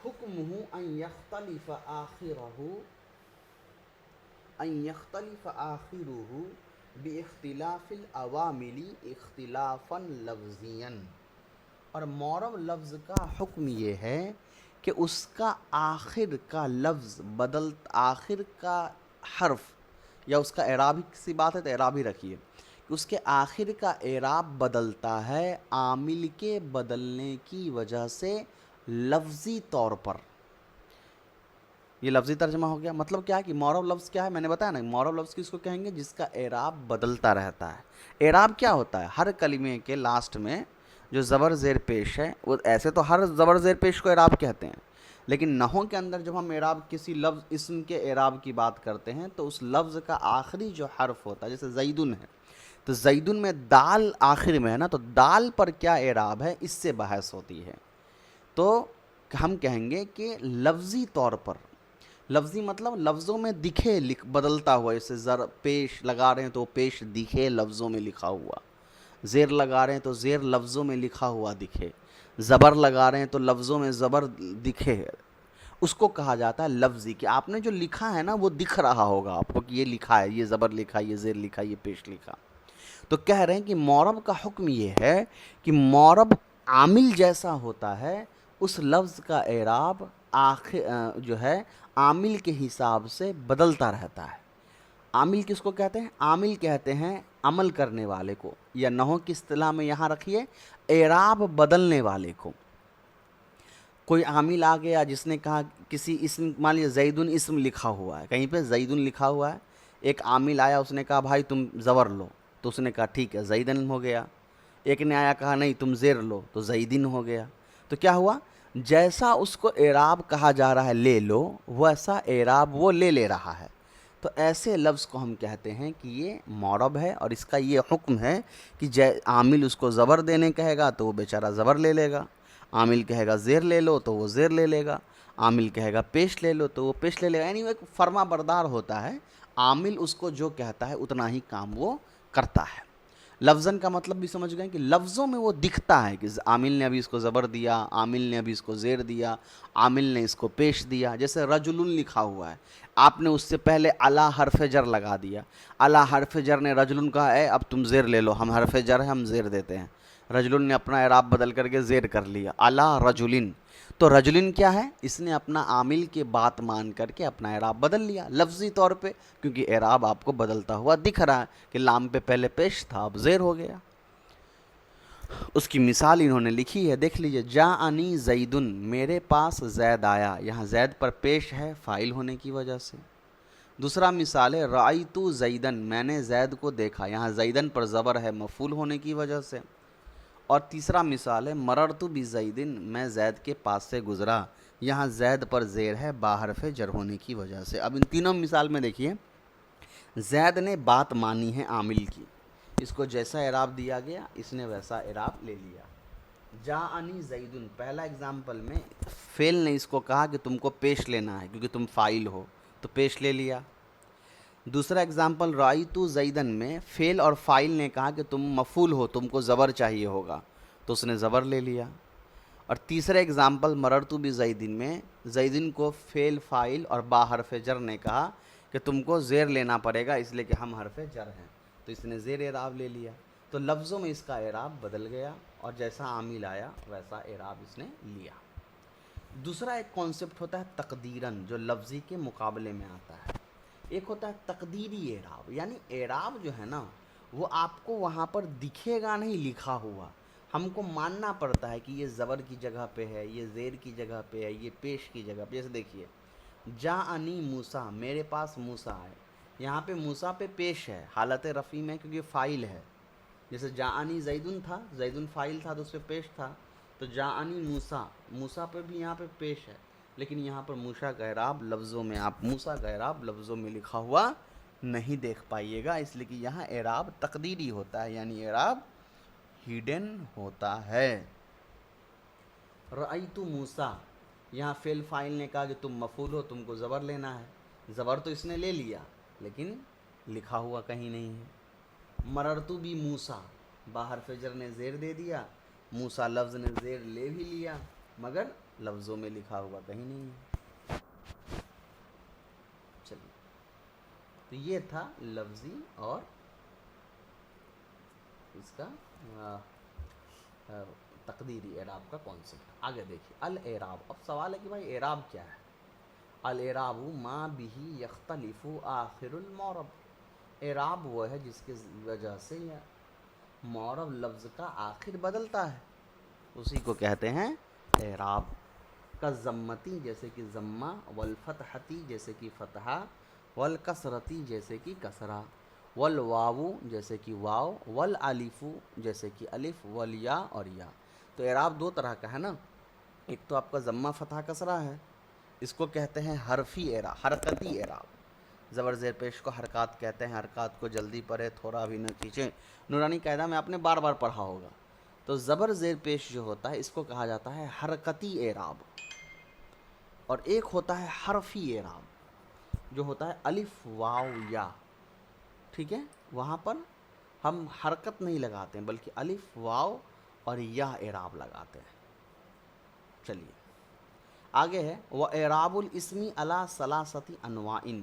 حکمہ ان یختلف آخرہ باختلاف العوامل اختلافا لفظیا، اور معرب لفظ کا حکم یہ ہے کہ اس کا آخر کا لفظ آخر کا حرف یا اس کا اعراب سی بات ہے تو اعراب ہی رکھیے کہ اس کے آخر کا اعراب بدلتا ہے عامل کے بدلنے کی وجہ سے لفظی طور پر۔ یہ لفظی ترجمہ ہو گیا، مطلب کیا ہے کہ معرب لفظ کیا ہے، میں نے بتایا نا، معرب لفظ کس کو کہیں گے، جس کا اعراب بدلتا رہتا ہے۔ اعراب کیا ہوتا ہے، ہر کلمے کے لاسٹ میں جو زبر زیر پیش ہے، وہ ایسے تو ہر زبر زیر پیش کو اعراب کہتے ہیں، لیکن نحو کے اندر جب ہم اعراب کسی لفظ اسم کے اعراب کی بات کرتے ہیں تو اس لفظ کا آخری جو حرف ہوتا ہے، جیسے زیدن ہے تو زیدن میں دال آخر میں ہے نا، تو دال پر کیا اعراب ہے اس سے بحث ہوتی ہے۔ تو ہم کہیں گے کہ لفظی طور پر، لفظی مطلب لفظوں میں دکھے بدلتا ہوا، جیسے پیش لگا رہے ہیں تو پیش دکھے لفظوں میں لکھا ہوا، زیر لگا رہے ہیں تو زیر لفظوں میں لکھا ہوا دکھے، زبر لگا رہے ہیں تو لفظوں میں زبر دکھے، اس کو کہا جاتا ہے لفظی، کہ آپ نے جو لکھا ہے نا وہ دکھ رہا ہوگا آپ کو کہ یہ لکھا ہے، یہ زبر لکھا، یہ زیر لکھا، یہ پیش لکھا۔ تو کہہ رہے ہیں کہ معرب کا حکم یہ ہے کہ معرب عامل جیسا ہوتا ہے، اس لفظ کا اعراب جو ہے عامل کے حساب سے بدلتا رہتا ہے۔ عامل کس کو کہتے ہیں، عامل کہتے ہیں عمل کرنے والے کو، یا نحو کی اصطلاح میں یہاں رکھیے اعراب بدلنے والے کو۔ کوئی عامل آ گیا جس نے کہا کسی اسم، مان لیجیے زیدن اسم لکھا ہوا ہے، کہیں پہ زیدن لکھا ہوا ہے، ایک عامل آیا اس نے کہا بھائی تم زبر لو، تو اس نے کہا ٹھیک ہے زیدن ہو گیا۔ ایک نے آیا کہا نہیں تم زیر لو، تو زیدن ہو گیا۔ تو کیا ہوا، جیسا اس کو اعراب کہا جا رہا ہے لے لو، ویسا اعراب وہ لے رہا ہے۔ تو ایسے لفظ کو ہم کہتے ہیں کہ یہ معرب ہے، اور اس کا یہ حکم ہے کہ عامل اس کو زبر دینے کہے گا تو وہ بیچارہ زبر لے لے گا، عامل کہے گا زیر لے لو تو وہ زیر لے لے گا، عامل کہے گا پیش لے لو تو وہ پیش لے لے گا، یعنی وہ ایک فرما بردار ہوتا ہے، عامل اس کو جو کہتا ہے اتنا ہی کام وہ کرتا ہے۔ لفظاً کا مطلب بھی سمجھ گئے کہ لفظوں میں وہ دکھتا ہے کہ عامل نے ابھی اس کو زبر دیا، عامل نے ابھی اس کو زیر دیا، عامل نے اس کو پیش دیا۔ جیسے رجل لکھا ہوا ہے، آپ نے اس سے پہلے علی حرف جر لگا دیا، علی حرف جر نے رجل کہا ہے اب تم زیر لے لو، ہم حرف جر ہے ہم زیر دیتے ہیں، رجل نے اپنا اعراب بدل کر کے زیر کر لیا، علی رجل۔ تو رجل کیا ہے، اس نے اپنا عامل کی بات مان کر کے اپنا اعراب بدل لیا لفظی طور پہ، کیونکہ اعراب آپ کو بدلتا ہوا دکھ رہا ہے کہ لام پہ پہلے پیش تھا اب زیر ہو گیا۔ اس کی مثال انہوں نے لکھی ہے، دیکھ لیجئے، جاءنی زیدن، میرے پاس زید آیا، یہاں زید پر پیش ہے فاعل ہونے کی وجہ سے۔ دوسرا مثال ہے رأیت زیدن، میں نے زید کو دیکھا، یہاں زیدن پر زبر ہے مفعول ہونے کی وجہ سے۔ اور تیسرا مثال ہے مررت بزیدن، میں زید کے پاس سے گزرا، یہاں زید پر زیر ہے باحرف جر ہونے کی وجہ سے۔ اب ان تینوں مثال میں دیکھیے، زید نے بات مانی ہے عامل کی، اس کو جیسا اعراب دیا گیا اس نے ویسا اعراب لے لیا۔ جاءنی زیدن، پہلا اگزامپل میں فعل نے اس کو کہا کہ تم کو پیش لینا ہے کیونکہ تم فاعل ہو، تو پیش لے لیا۔ دوسرا اگزامپل رأیت زیدن میں فعل اور فاعل نے کہا کہ تم مفعول ہو، تم کو زبر چاہیے ہوگا، تو اس نے زبر لے لیا۔ اور تیسرا اگزامپل مررت بزیدن میں زیدن کو فعل فاعل اور با حرف جر نے کہا کہ تم کو زیر لینا پڑے گا اس لیے کہ ہم حرف جر ہیں، تو اس نے زیر اعراب لے لیا۔ تو لفظوں میں اس کا اعراب بدل گیا اور جیسا عامل آیا ویسا اعراب اس نے لیا۔ دوسرا ایک کانسیپٹ ہوتا ہے تقدیراً، جو لفظی کے مقابلے میں آتا ہے۔ ایک ہوتا ہے تقدیری اعراب، یعنی اعراب جو ہے نا وہ آپ کو وہاں پر دکھے گا نہیں لکھا ہوا، ہم کو ماننا پڑتا ہے کہ یہ زبر کی جگہ پہ ہے، یہ زیر کی جگہ پہ ہے، یہ پیش کی جگہ پہ۔ جیسے دیکھیے جاءنی موسیٰ، میرے پاس موسیٰ آئے، یہاں پہ موسیٰ پہ پیش ہے حالت رفع میں کیونکہ فاعل ہے۔ جیسے جاءنی زیدن تھا، زیدن فاعل تھا تو اس پہ پیش تھا، تو جاءنی موسیٰ، موسیٰ پہ بھی یہاں پہ پیش ہے، لیکن یہاں پر موسیٰ کا اعراب لفظوں میں، آپ موسیٰ کا اعراب لفظوں میں لکھا ہوا نہیں دیکھ پائیے گا، اس لیے کہ یہاں اعراب تقدیری ہوتا ہے، یعنی اعراب ہیڈن ہوتا ہے۔ رأیت موسیٰ، یہاں فعل فاعل نے کہا کہ تم مفعول ہو، تم کو زبر لینا ہے، زبر تو اس نے لے لیا لیکن لکھا ہوا کہیں نہیں ہے۔ مررتو بھی موسیٰ، باہر فجر نے زیر دے دیا، موسیٰ لفظ نے زیر لے بھی لیا مگر لفظوں میں لکھا ہوا کہیں نہیں ہے۔ چلیے، تو یہ تھا لفظی اور اس کا تقدیری اعراب کا کانسیپٹ۔ آگے دیکھیے الاعراب۔ اب سوال ہے کہ بھائی اعراب کیا ہے؟ الاعراب ما به یختلف آخر المعرب، اعراب وہ ہے جس کی وجہ سے معرب لفظ کا آخر بدلتا ہے، اسی کو کہتے ہیں اعراب۔ کا ضمتی جیسے کہ ضمہ، والفتحتی جیسے کہ فتحہ، والکسرتی جیسے کہ کسرہ، والواو جیسے کہ واو، والالف جیسے کہ الف، والیا اور یا۔ تو اعراب دو طرح کا ہے نا، ایک تو آپ کا ضمہ فتحہ کسرہ ہے، اس کو کہتے ہیں حرفی اعراب، حرکتی اعراب۔ زبر زیر پیش کو حرکات کہتے ہیں، حرکات کو جلدی پڑھے تھوڑا بھی نہ کھینچیں، نورانی قاعدہ میں آپ نے بار بار پڑھا ہوگا۔ تو زبر زیر پیش جو ہوتا ہے اس کو کہا جاتا ہے حرکتی اعراب، اور ایک ہوتا ہے حرفی اعراب جو ہوتا ہے الف واو یا، ٹھیک ہے، وہاں پر ہم حرکت نہیں لگاتے ہیں بلکہ الف واو اور یا اعراب لگاتے ہیں۔ چلیے آگے ہے وَإِعْرَابُ الْإِسْمِ عَلَىٰ ثَلَاثَةِ أَنْوَاعٍ،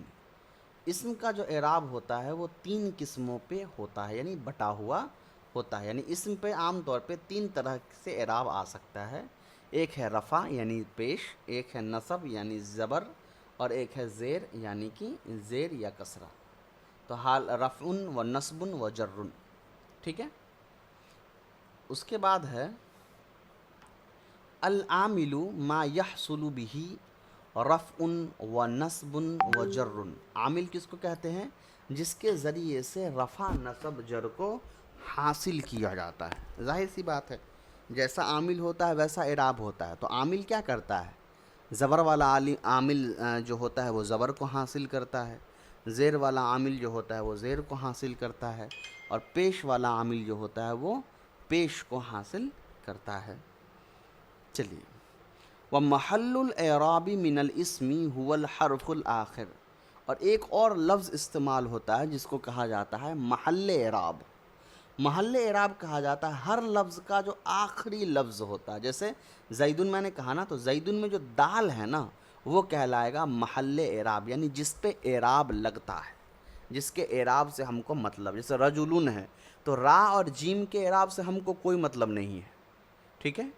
اسم کا جو اعراب ہوتا ہے وہ تین قسموں پہ ہوتا ہے، یعنی بٹا ہوا ہوتا ہے، یعنی اسم پہ عام طور پہ تین طرح سے اعراب آ سکتا ہے۔ ایک ہے رفع یعنی پیش، ایک ہے نصب یعنی زبر، اور ایک ہے زیر یعنی کہ زیر یا کسرہ۔ تو حال رفع و نصب و جر، ٹھیک ہے۔ اس کے بعد ہے العامل ما يحصل به رفع و نصب و جر، عامل کس کو کہتے ہیں؟ جس کے ذریعے سے رفع نصب جر کو حاصل کیا جاتا ہے۔ ظاہر سی بات ہے جیسا عامل ہوتا ہے ویسا اعراب ہوتا ہے۔ تو عامل کیا کرتا ہے؟ زبر والا عامل جو ہوتا ہے وہ زبر کو حاصل کرتا ہے، زیر والا عامل جو ہوتا ہے وہ زیر کو حاصل کرتا ہے، اور پیش والا عامل جو ہوتا ہے وہ پیش کو حاصل کرتا ہے۔ چلیے وَمَحَلُّ الْإِعْرَابِ مِنَ الْإِسْمِ هُوَ الْحَرْفُ الْآخِرُ، اور ایک اور لفظ استعمال ہوتا ہے جس کو کہا جاتا ہے محل اعراب۔ محل اعراب کہا جاتا ہے ہر لفظ کا جو آخری لفظ ہوتا ہے، جیسے زیدن میں نے کہا نا، تو زیدن میں جو دال ہے نا وہ کہلائے گا محل اعراب، یعنی جس پہ اعراب لگتا ہے، جس کے اعراب سے ہم کو مطلب، جیسے رجلن ہے تو را اور جیم کے اعراب سے ہم کو کوئی مطلب نہیں ہے، ٹھیک ہے،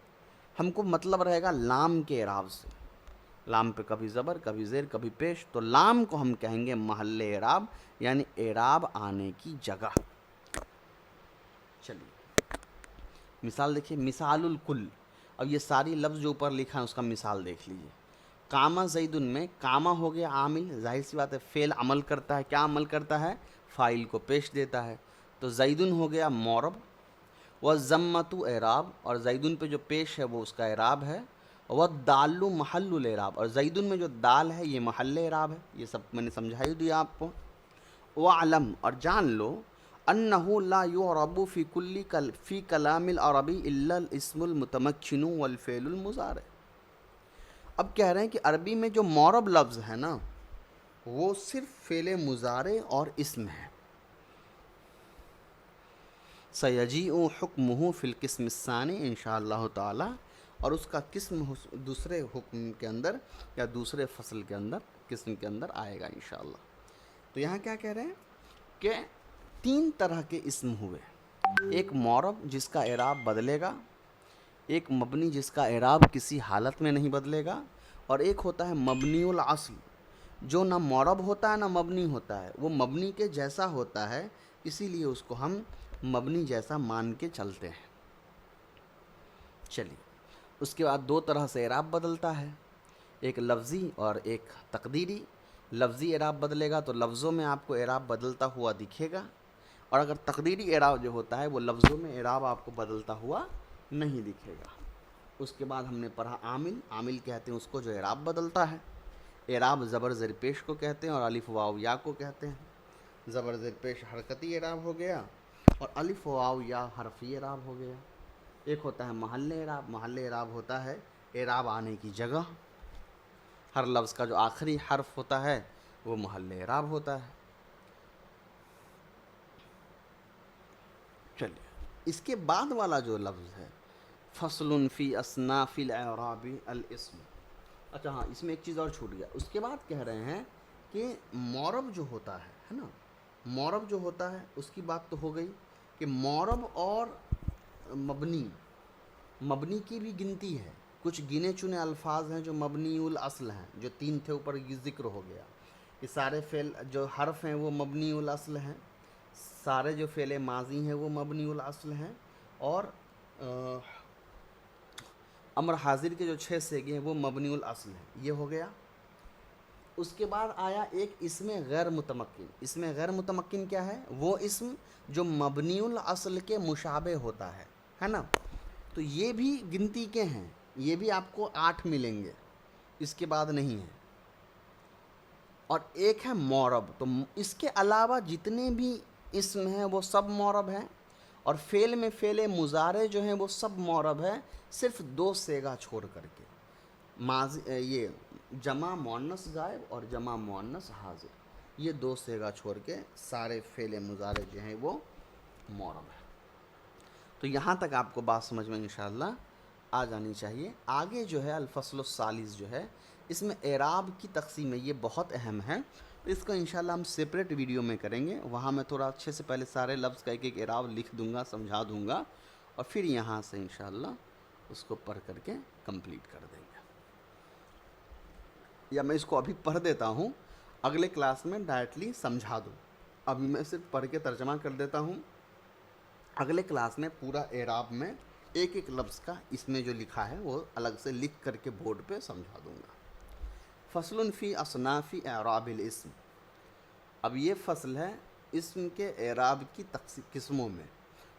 ہم کو مطلب رہے گا لام کے اعراب سے، لام پہ کبھی زبر کبھی زیر کبھی پیش، تو لام کو ہم کہیں گے محل اعراب، یعنی اعراب آنے کی جگہ۔ چلیے مثال دیکھیے، مثال الکل، اب یہ ساری لفظ جو اوپر لکھا ہے اس کا مثال دیکھ لیجئے۔ کاما زیدن میں کاما ہو گیا عامل، ظاہر سی بات ہے فعل عمل کرتا ہے، کیا عمل کرتا ہے؟ فاعل کو پیش دیتا ہے، تو زیدن ہو گیا معرب، والضمۃ اعراب، اور زیدن پہ جو پیش ہے وہ اس کا اعراب ہے، والدال محل الاعراب، اور زیدن میں جو دال ہے یہ محل اعراب ہے، یہ سب میں نے سمجھائی دیا آپ کو۔ وعلم، اور جان لو، انہ لا یعرب فی کلام العربی الا الاسم المتمکن والفعل المضارع۔ اب کہہ رہے ہیں کہ عربی میں جو معرب لفظ ہے نا وہ صرف فعل مضارع اور اسم ہے۔ سیجیء حکمہ فی القسم الثانی انشاءاللہ تعالی، اور اس کا قسم دوسرے حکم کے اندر یا دوسرے فصل کے اندر قسم کے اندر آئے گا انشاءاللہ۔ تو یہاں کیا کہہ رہے ہیں کہ تین طرح کے اسم ہوئے، ایک معرب جس کا اعراب بدلے گا، ایک مبنی جس کا اعراب کسی حالت میں نہیں بدلے گا، اور ایک ہوتا ہے مبنی الاصل جو نہ معرب ہوتا ہے نہ مبنی ہوتا ہے، وہ مبنی کے جیسا ہوتا ہے، اسی لیے اس کو ہم مبنی جیسا مان کے چلتے ہیں۔ چلیے اس کے بعد دو طرح سے اعراب بدلتا ہے، ایک لفظی اور ایک تقدیری۔ لفظی اعراب بدلے گا تو لفظوں میں آپ کو اعراب بدلتا ہوا دکھے گا، اور اگر تقدیری اعراب جو ہوتا ہے وہ لفظوں میں اعراب آپ کو بدلتا ہوا نہیں دکھے گا۔ اس کے بعد ہم نے پڑھا عامل، عامل کہتے ہیں اس کو جو اعراب بدلتا ہے، اعراب زبر زیر پیش کو کہتے ہیں اور الف واو یا کو کہتے ہیں۔ زبر زیر پیش حرکتی اعراب ہو گیا اور الف واو یا حرفی اعراب ہو گیا۔ ایک ہوتا ہے محل اعراب، محل اعراب ہوتا ہے اعراب آنے کی جگہ، ہر لفظ کا جو آخری حرف ہوتا ہے وہ محل اعراب ہوتا ہے۔ چلیے اس کے بعد والا جو لفظ ہے فصل فی اصناف الاعراب الاسم، اچھا ہاں اس میں ایک چیز اور چھوٹ گیا، اس کے بعد کہہ رہے ہیں کہ معرب جو ہوتا ہے نا، معرب جو ہوتا ہے اس کی بات تو ہو گئی کہ معرب اور مبنی کی بھی گنتی ہے، کچھ گنے چنے الفاظ ہیں جو مبنی الاصل ہیں، جو 3 تھے اوپر یہ ذکر ہو گیا، یہ سارے فعل جو حرف ہیں وہ مبنی الاصل ہیں، سارے جو فعل ماضی ہیں وہ مبنی الاصل ہیں، اور امر حاضر کے جو 6 صیغے ہیں وہ مبنی الاصل ہیں، یہ ہو گیا۔ اس کے بعد آیا ایک اسم غیر متمکن۔ اسم غیر متمکن کیا ہے؟ وہ اسم جو مبنی الاصل کے مشابہ ہوتا ہے نا، تو یہ بھی گنتی کے ہیں، یہ بھی آپ کو 8 ملیں گے، اس کے بعد نہیں ہے۔ اور ایک ہے معرب، تو اس کے علاوہ جتنے بھی اسم ہیں وہ سب معرب ہیں، اور فعل میں فعل مضارع جو ہیں وہ سب معرب ہیں، صرف 2 صیغہ چھوڑ کر کے، یہ جمع مؤنث غائب اور جمع مؤنث حاضر، یہ 2 صیغہ چھوڑ کے سارے فعل مضارع جو ہیں وہ معرب ہیں۔ تو یہاں تک آپ کو بات سمجھ میں انشاءاللہ آ جانی چاہیے۔ آگے جو ہے الفصل الثالث جو ہے، اس میں اعراب کی تقسیم ہے، یہ بہت اہم ہے، تو اس کو انشاءاللہ ہم سیپریٹ ویڈیو میں کریں گے، وہاں میں تھوڑا اچھے سے پہلے سارے لفظ کا ایک اعراب لکھ دوں گا، سمجھا دوں گا، اور پھر یہاں سے انشاءاللہ اس کو پڑھ کر کے کمپلیٹ کر دیں گے۔ یا میں اس کو ابھی پڑھ دیتا ہوں، اگلے کلاس میں ڈائریکٹلی سمجھا دوں، ابھی میں صرف پڑھ کے ترجمہ کر دیتا ہوں، اگلے کلاس میں پورا اعراب میں ایک ایک لفظ کا اس میں جو لکھا ہے وہ الگ سے لکھ کر کے بورڈ پہ سمجھا دوں گا۔ فصل فی اصناف اعراب الاسم، اب یہ فصل ہے اسم کے اعراب کی قسموں میں،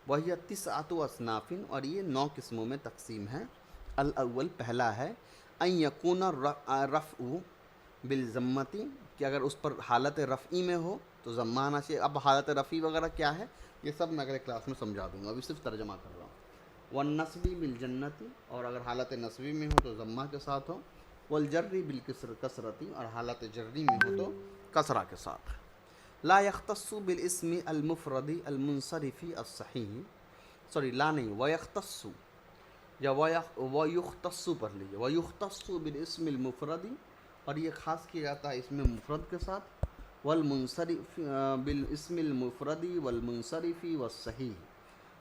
وہی 9 اصناف، اور یہ 9 قسموں میں تقسیم ہے۔ الاول پہلا ہے ان یکون رفع بالضمتی، کہ اگر اس پر حالت رفعی میں ہو تو ضمہ آنا چاہیے۔ اب حالت رفعی وغیرہ کیا ہے یہ سب میں اگلے کلاس میں سمجھا دوں گا، ابھی صرف ترجمہ کر رہا ہوں۔ والنصبی بالجنتی، اور اگر حالت نصبی میں ہو تو ضمہ کے ساتھ ہو۔ والجری بالکسرتی، اور حالت جری میں ہو تو کسرہ کے ساتھ۔ لا یختص بالاسم المفرد المنصرف الصحیح، سوری لا نہیں، ویختص، یا ویختص پڑھ لیجیے، ویختص بالاسم المفرد، اور یہ خاص کیا جاتا ہے اسم مفرد کے ساتھ، والمنصرف بالاسم المفرد والمنصرف والصحیح،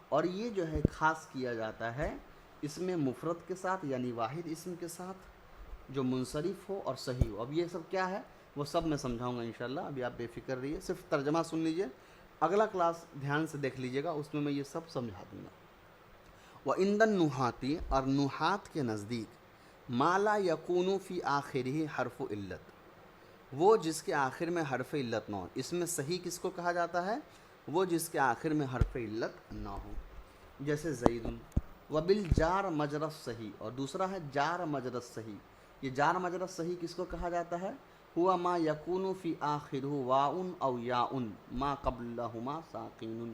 اور یہ جو ہے خاص کیا جاتا ہے اسم مفرد کے ساتھ، یعنی واحد اسم کے ساتھ جو منصرف ہو اور صحیح ہو۔ اب یہ سب کیا ہے وہ سب میں سمجھاؤں گا انشاءاللہ، ابھی آپ بے فکر رہیے، صرف ترجمہ سن لیجئے، اگلا کلاس دھیان سے دیکھ لیجئے گا، اس میں یہ سب سمجھا دوں گا۔ وعند النحاتی، اور نحات کے نزدیک، ما لا یکون فی آخرہ حرف علت، وہ جس کے آخر میں حرف علت نہ ہو۔ اس میں صحیح کس کو کہا جاتا ہے؟ وہ جس کے آخر میں حرف علت نہ ہو، جیسے زید۔ وبالجار مجرى الصحیح، اور دوسرا ہے جار مجرى الصحیح۔ یہ جار مجرى الصحیح کس کو کہا جاتا ہے؟ ہوا ما یکون فی آخرہ واؤ او یاء ما قبلہما ساکن۔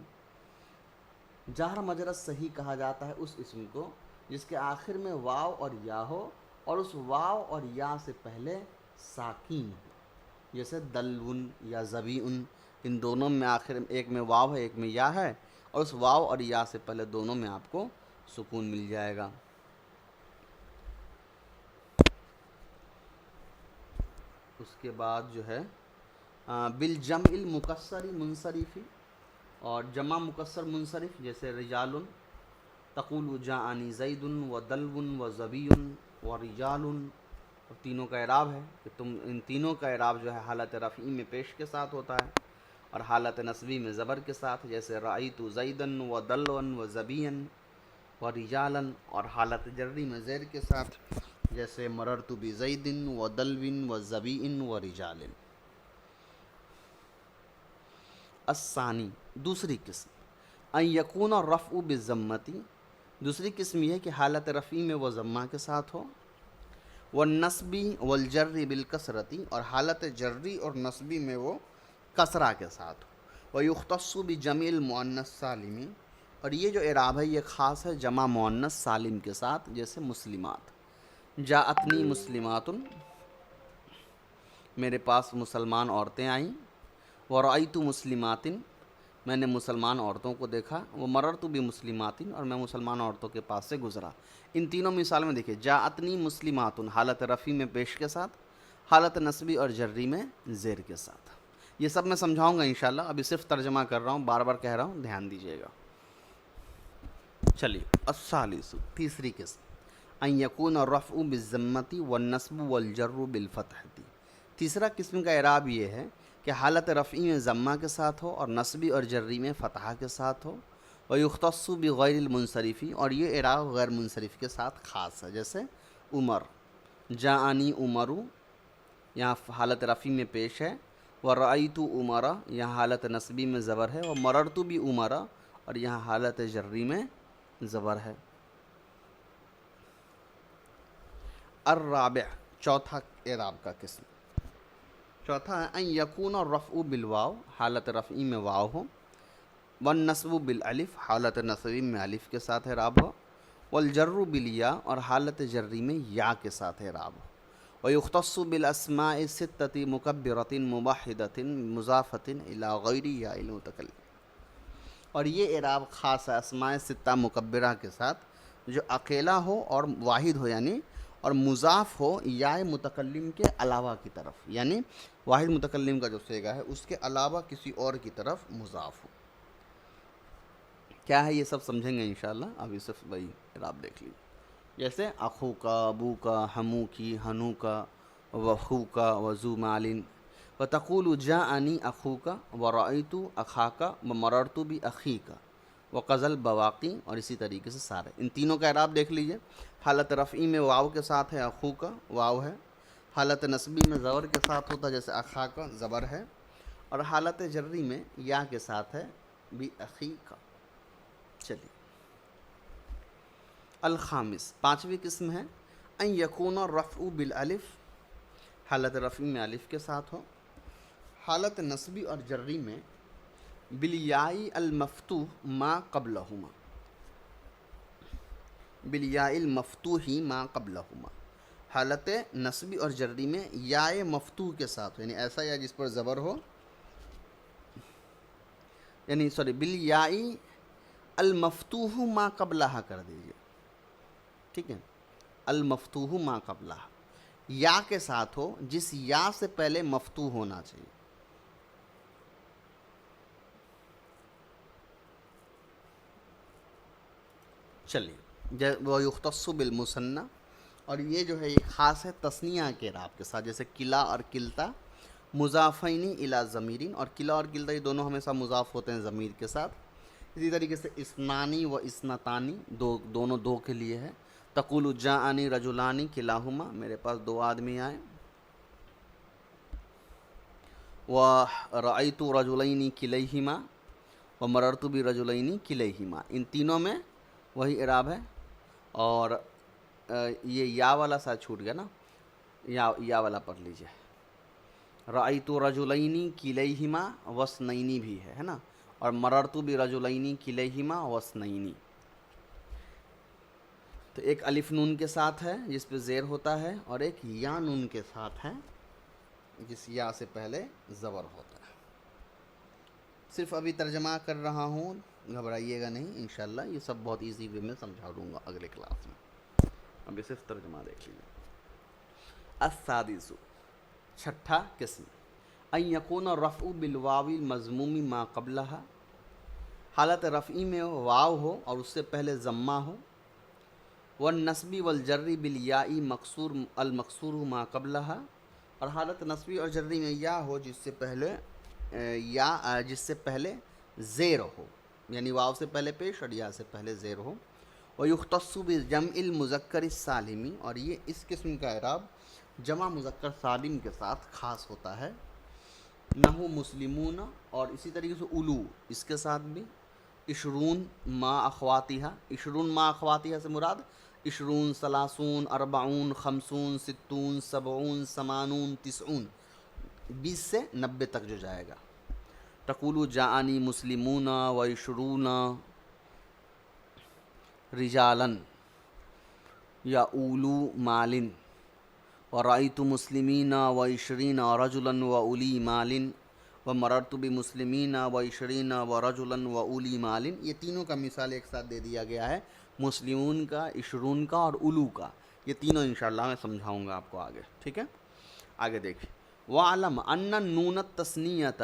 جار مجرى الصحیح کہا جاتا ہے اس اسم کو جس کے آخر میں واو اور یا ہو، اور اس واو اور یا سے پہلے ساکین ہو، جیسے دلون یا زبیعن، ان دونوں میں آخر ایک میں واو ہے ایک میں یا ہے، اور اس واو اور یا سے پہلے دونوں میں آپ کو سکون مل جائے گا۔ اس کے بعد جو ہے بالجمع المکسر منصرف، اور جمع مکسر منصرف، جیسے رجال، تقول جاءنی زید و دلو و زبی و رجال، اور تینوں کا اعراب ہے کہ تم ان تینوں کا اعراب جو ہے حالت رفعی میں پیش کے ساتھ ہوتا ہے، اور حالت نصبی میں زبر کے ساتھ، جیسے رأیت زیدا و دلوا و زبیا و رجالا، اور حالت جری میں زیر کے ساتھ، جیسے مررت بزید و دلو و زبی و رجال۔ الثانی، دوسری قسم، ان یکون الرفع بالضمتی، دوسری قسم یہ ہے کہ حالت رفعی میں وہ ضمہ کے ساتھ ہو، والنصبی والجر بالکسرتی، اور حالت جری اور نصبی میں وہ کسرہ کے ساتھ ہو، ویختص بجمع المؤنث سالم، اور یہ جو اعراب ہے یہ خاص ہے جمع مؤنث سالم کے ساتھ، جیسے مسلمات، جاءتنی مسلمات، میرے پاس مسلمان عورتیں آئیں، ورأیت مسلمات، میں نے مسلمان عورتوں کو دیکھا، وہ مررت بمسلمات، اور میں مسلمان عورتوں کے پاس سے گزرا۔ ان تینوں مثال میں دیکھیں، جاءتنی مسلمات حالت رفع میں پیش کے ساتھ، حالت نصبی اور جری میں زیر کے ساتھ۔ یہ سب میں سمجھاؤں گا انشاءاللہ، ابھی صرف ترجمہ کر رہا ہوں، بار بار کہہ رہا ہوں، دھیان دیجیے گا۔ چلیے، الثالث، تیسری قسم، ان یکون الرفع بالضمۃ والنصب والجر بالفتحۃ۔ تیسرا قسم کا اعراب یہ ہے کہ حالت رفعی میں ضمہ کے ساتھ ہو اور نصبی اور جری میں فتحہ کے ساتھ ہو، ویختص بغیر المنصرف، اور یہ اعراب غیر منصرف کے ساتھ خاص ہے، جیسے عمر، جاءنی عمرو، یہاں حالت رفعی میں پیش ہے، ورأیت عمرا، یہاں حالت نصبی میں زبر ہے، ومررت بعمرا، اور یہاں حالت جری میں زبر ہے۔ الرابع، چوتھا اعراب کا قسم، چوتھا ہے ان یکون الرفع بالواو، حالت رفعی میں واو ہو، والنصب بالالف، حالت نصبی میں الف کے ساتھ اعراب ہو، والجر بالیا، اور حالت جری میں یا کے ساتھ اعراب ہو، ویختص بالاسماء الستۃ مکبرۃ مباحدۃ مضافۃ الی غیر یا المتکلم، اور یہ اعراب خاص ہے اسماء ستہ مکبرہ کے ساتھ جو اکیلا ہو اور واحد ہو، یعنی اور مضاف ہو یا متکلم کے علاوہ کی طرف، یعنی واحد متکلم کا جو صیغہ ہے اس کے علاوہ کسی اور کی طرف مضاف ہو۔ کیا ہے یہ سب سمجھیں گے انشاءاللہ، ابھی صرف وہی اعراب دیکھ لیجیے، جیسے اخو کا، ابو کا، ہمو کی، ہنو کا، وخو کا، وذو مالن، وتقول جاءنی اخوک ورأیت اخاک ومررت باخیک وقضى البواقی، اور اسی طریقے سے سارے ان تینوں کا اعراب دیکھ لیجئے۔ حالت رفعی میں واو کے ساتھ ہے اخوک، واو ہے، حالت نصبی میں زبر کے ساتھ ہوتا ہے جیسے اخاک، زبر ہے، اور حالت جری میں یا کے ساتھ ہے باخیک۔ چلیے، الخامس، پانچویں قسم ہے ان یکون الرفع بالالف، حالت رفعی میں الف کے ساتھ ہو، حالت نصبی اور جری میں بالیاء المفتوح ما قبلہما، بالیاء المفتوح ما قبلہما، حالت نصبی اور جری میں یا مفتوح کے ساتھ، یعنی ایسا یا جس پر زبر ہو، یعنی بالیاء المفتوح ما قبلہا کر دیجئے، ٹھیک ہے، المفتوح ما قبلہا، یا کے ساتھ ہو جس یا سے پہلے مفتوح ہونا چاہیے۔ چلیے، وہ یختص بالمثنى، اور یہ جو ہے یہ خاص ہے تثنیہ کے اعراب کے ساتھ، جیسے کلا اور کلتا مضافین الی ضمیرین، اور کلا اور کلتا یہ دونوں ہمیشہ مضاف ہوتے ہیں ضمیر کے ساتھ۔ اسی طریقے سے اثنانی و اثنتانی، دونوں دو کے لیے ہے۔ تقول جاءنی رجلانی کلاہما، میرے پاس دو آدمی آئے، ورأیت رجلین کلیہما ومررت برجلین کلیہما، ان تینوں میں وہی اعراب ہے، اور یہ یا والا سا چھوٹ گیا نا، یا والا پڑھ لیجئے، رأیت رجلین کلیہما واثنین بھی ہے نا، اور مررت برجلین کلیہما واثنین، تو ایک الف نون کے ساتھ ہے جس پہ زیر ہوتا ہے، اور ایک یا نون کے ساتھ ہے جس یا سے پہلے زبر ہوتا ہے۔ صرف ابھی ترجمہ کر رہا ہوں، گھبرائیے گا نہیں، انشاءاللہ یہ سب بہت ایزی وے میں سمجھا دوں گا اگلے کلاس میں، ابھی صرف ترجمہ دیکھ لیجیے۔ السادس، چھٹا قسم، ان یکون الرفع بالواو المضموم ما قبلہا، حالت رفعی میں واو ہو اور اس سے پہلے ضمہ ہو، والنصبی والجری بالیاء مکسور المکسور ما قبلہا، اور حالت نصبی اور جری میں یا ہو جس سے پہلے زیر ہو، یعنی واو سے پہلے پیش اور یا سے پہلے زیر ہو، ویختص بجمع المذکر السالم، اور یہ اس قسم کا اعراب جمع مذکر سالم کے ساتھ خاص ہوتا ہے، نحو مسلمون، اور اسی طریقے سے الو، اس کے ساتھ بھی عشرون ما اخواتہا، عشرون ما اخواتہا سے مراد عشرون، ثلاثون، اربعون، خمسون، ستون، سبعون، ثمانون، تسعون، 20 سے 90 تک جو جائے گا۔ تقول جاءنی مسلمون و عشرون رجالا، یا اولو مالن، ورأيت مسلمين وعشرين رجلا وأولي مال ومررت بمسلمين وعشرين ورجلا وأولي مال. یہ تینوں کا مثال ایک ساتھ دے دیا گیا ہے، مسلمون کا، عشرون کا اور اولو کا. یہ تینوں انشاءاللہ میں سمجھاؤں گا آپ کو آگے، ٹھیک ہے. آگے دیکھیں، وَعْلَمْ أَنَّ النُّونَ التَّثْنِيَةَ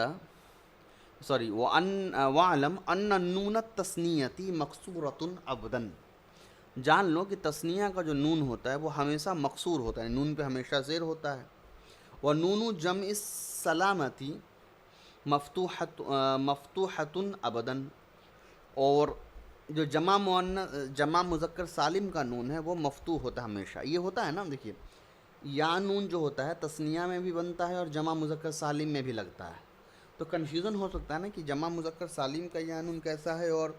وَعْلَمْ أَنَّ النُّونَ التَّثْنِيَةِ مَقْصُورَةٌ أَبْدًا. جان لو کہ تثنیہ کا جو نون ہوتا ہے وہ ہمیشہ مقصور ہوتا ہے، نون پہ ہمیشہ زیر ہوتا ہے. وَنُونُ جَمْعِ السَّلَامَةِ مفتوحۃ ابداً. اور جو جمع مذکر سالم کا نون ہے وہ مفتوح ہوتا ہے ہمیشہ. یہ ہوتا ہے نا، دیکھیے یا نون جو ہوتا ہے تثنیہ میں بھی بنتا ہے اور جمع مذکر سالم میں بھی لگتا ہے، تو کنفیوژن ہو سکتا ہے نا کہ جمع مذکر سالم کا یا نون کیسا ہے اور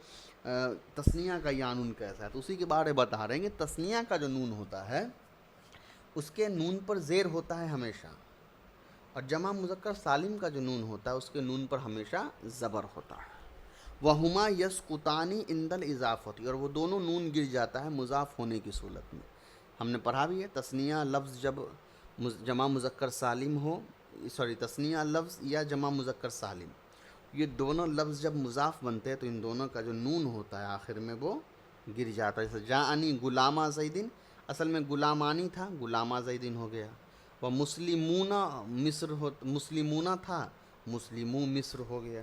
تثنیہ کا یا نون کیسا ہے. تو اسی کے بارے بتا رہے ہیں کہ تثنیہ کا جو نون ہوتا ہے اس کے نون پر زیر ہوتا ہے ہمیشہ، اور جمع مذکر سالم کا جو نون ہوتا ہے اس کے نون پر ہمیشہ زبر ہوتا ہے. وَهُمَا يَسْقُطَانِ عِنْدَ الْإِضَافَةِ. اور وہ دونوں نون گر جاتا ہے مضاف ہونے کی صورت میں. ہم نے پڑھا بھی ہے تثنیہ لفظ جب جمع مذکر سالم ہو، تثنیہ لفظ یا جمع مذکر سالم، یہ دونوں لفظ جب مضاف بنتے ہیں تو ان دونوں کا جو نون ہوتا ہے آخر میں وہ گر جاتا ہے. جیسے جاءنی غلامہ زیدن، اصل میں غلامانی تھا، غلامہ زیدن ہو گیا. وہ مسلمونہ تھا، مسلمو مصر ہو گیا.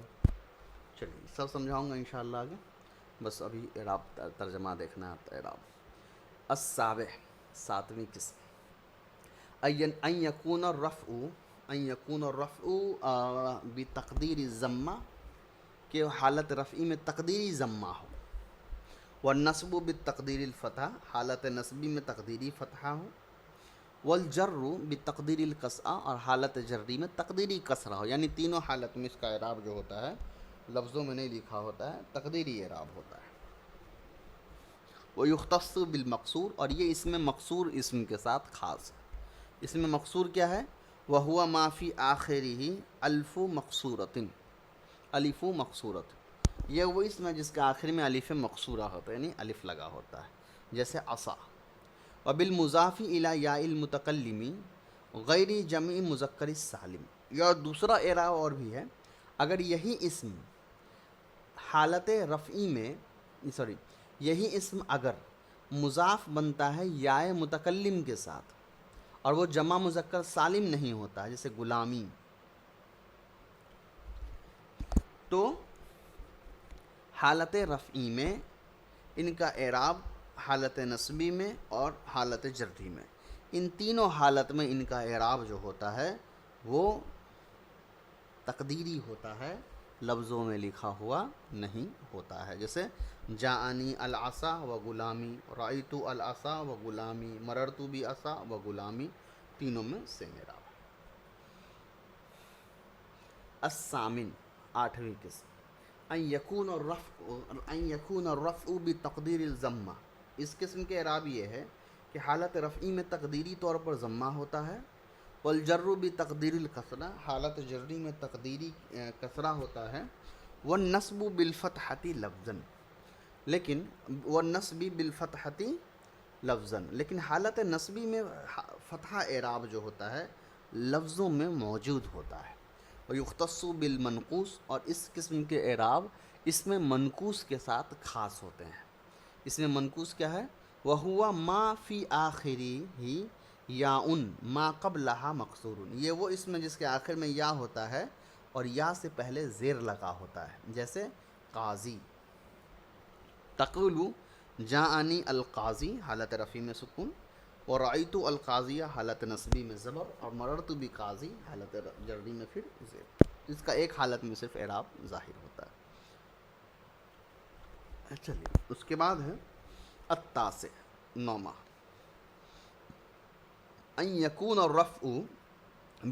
چلیے سب سمجھاؤں گا انشاءاللہ آگے، بس ابھی اعراب ترجمہ دیکھنا ہے. اعراب السابع، ساتویں قسم، ان یکون الرفع بتقدیر الضمہ، کہ حالت رفعی میں تقدیری ضمہ ہو. والنصب بالتقدیر الفتح، حالت نصبی میں تقدیری فتحہ ہو. والجر بتقدیر الکسرہ، اور حالت جری میں تقدیری کسرہ ہو. یعنی تینوں حالت میں اس کا اعراب جو ہوتا ہے لفظوں میں نہیں لکھا ہوتا ہے، تقدیری اعراب ہوتا ہے. وَيُخْتَصُّ بِالْمَقْصُورِ، اور یہ اس میں مقصور اسم کے ساتھ خاص ہے. اس میں مقصور کیا ہے؟ وَهُوَ مَا فِي آخِرِهِ أَلْفُ مَقْصُورَةٍ، الف مقصورت. یہ وہ اسم ہے جس کے آخر میں الف مقصورہ ہوتا ہے، یعنی الف لگا ہوتا ہے، جیسے عصا. وبالمضاف الی یا المتکلم غیر جمع مذکر السالم. یا دوسرا اعراب اور بھی ہے، اگر یہی اسم حالت رفعی میں یہی اسم اگر مضاف بنتا ہے یا متکلم کے ساتھ اور وہ جمع مذکر سالم نہیں ہوتا، جیسے غلامی، تو حالت رفعی میں ان کا اعراب حالت نصبی میں اور حالت جری میں، ان تینوں حالت میں ان کا اعراب جو ہوتا ہے وہ تقدیری ہوتا ہے، لفظوں میں لکھا ہوا نہیں ہوتا ہے. جیسے جاءنی العصا و غلامی، رأیت العصا و غلامی، مررت بعصا و غلامی، تینوں میں سیم اعراب ہے. الثامن، آٹھویں قسم، ان یکون الرفع بتقدیر الضمہ. اس قسم کے اعراب یہ ہے کہ حالت رفعی میں تقدیری طور پر ضمہ ہوتا ہے. والجر بتقدیر الکسرہ، حالت جری میں تقدیری کسرہ ہوتا ہے. والنصب بالفتحۃ لفظا، لیکن والنصب بالفتحۃ لفظا، لیکن حالت نصبی میں فتحہ اعراب جو ہوتا ہے لفظوں میں موجود ہوتا ہے. ویختص بالمنقوص، اور اس قسم کے اعراب اس میں منقوص کے ساتھ خاص ہوتے ہیں. اس میں منقوص کیا ہے؟ وَهُوَ مَا فِي آخِرِهِ یاءٌ مَا قَبْلَهَا مَقْصُورٌ. یہ وہ اسم ہے جس کے آخر میں یا ہوتا ہے اور یا سے پہلے زیر لگا ہوتا ہے، جیسے قاضی. تقول جاءنی القاضی، حالت رفعی میں سکون، ورأیت القاضیہ حالت نصبی میں زبر، اور مررت بقاضی حالت جری میں پھر زیر. اس کا ایک حالت میں صرف اعراب ظاہر ہوتا ہے. چلیے اس کے بعد ہے التاسع، نومہ، ان یکون الرفع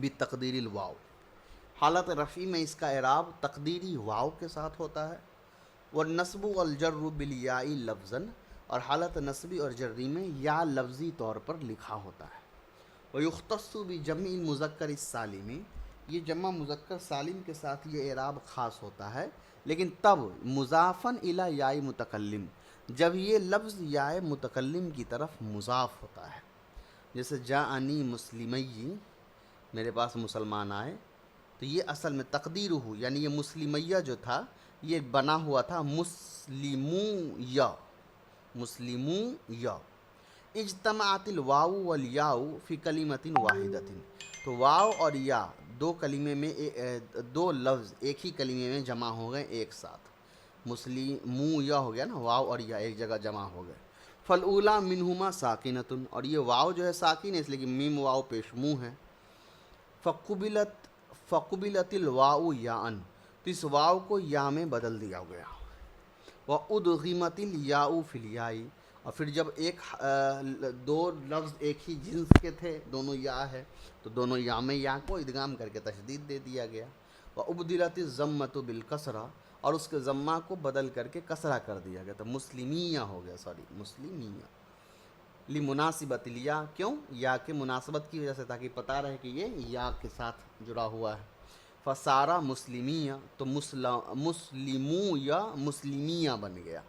بتقدیر الواو. حالت رفعی میں اس کا اعراب تقدیری واو کے ساتھ ہوتا ہے. والنصب والجر بالیاء لفظا، اور حالت نصبی اور جری میں یا لفظی طور پر لکھا ہوتا ہے. ویختص بجمع المذکر السالم، یہ جمع مذکر سالم کے ساتھ یہ اعراب خاص ہوتا ہے، لیکن تب مضافاً الی یا متکلم، جب یہ لفظ یا متکلم کی طرف مضاف ہوتا ہے. جیسے جاءنی مسلمی، میرے پاس مسلمان آئے، تو یہ اصل میں تقدیر ہو، یعنی یہ مسلمیہ جو تھا یہ بنا ہوا تھا مسلمویا، مسلمویا۔ اجتماعت الواو والیاء فی کلمۃ واحدۃ، تو واو اور یا دو کلمے میں دو لفظ ایک ہی کلمے میں جمع ہو گئے ایک ساتھ، مسلمویا ہو گیا نا، واو اور یا ایک جگہ جمع ہو گئے۔ فالاولی منہما ساکنۃ، اور یہ واو جو ہے ساکن ہے اس لیے کہ میم واو پیش منہ ہے۔ فقبلت الواو یاءن، تو اس واو کو یا میں بدل دیا گیا۔ وادغمت الیاء فی الیاء، اور پھر جب دو لفظ ایک ہی جنس کے تھے، دونوں یا ہے، تو دونوں یا میں یا کو ادغام کر کے تشدید دے دیا گیا۔ وابدلت الضمۃ بالکسرہ، اور اس کے ضمہ کو بدل کر کے کسرہ کر دیا گیا، تو مسلمیہ ہو گیا، مسلمیہ۔ لمناسبت الیا، کیوں؟ یا کے مناسبت کی وجہ سے، تاکہ پتہ رہے کہ یہ یا کے ساتھ جڑا ہوا ہے۔ فسارا مسلمیہ، تو مسلمو یا مسلمیہ بن گیا۔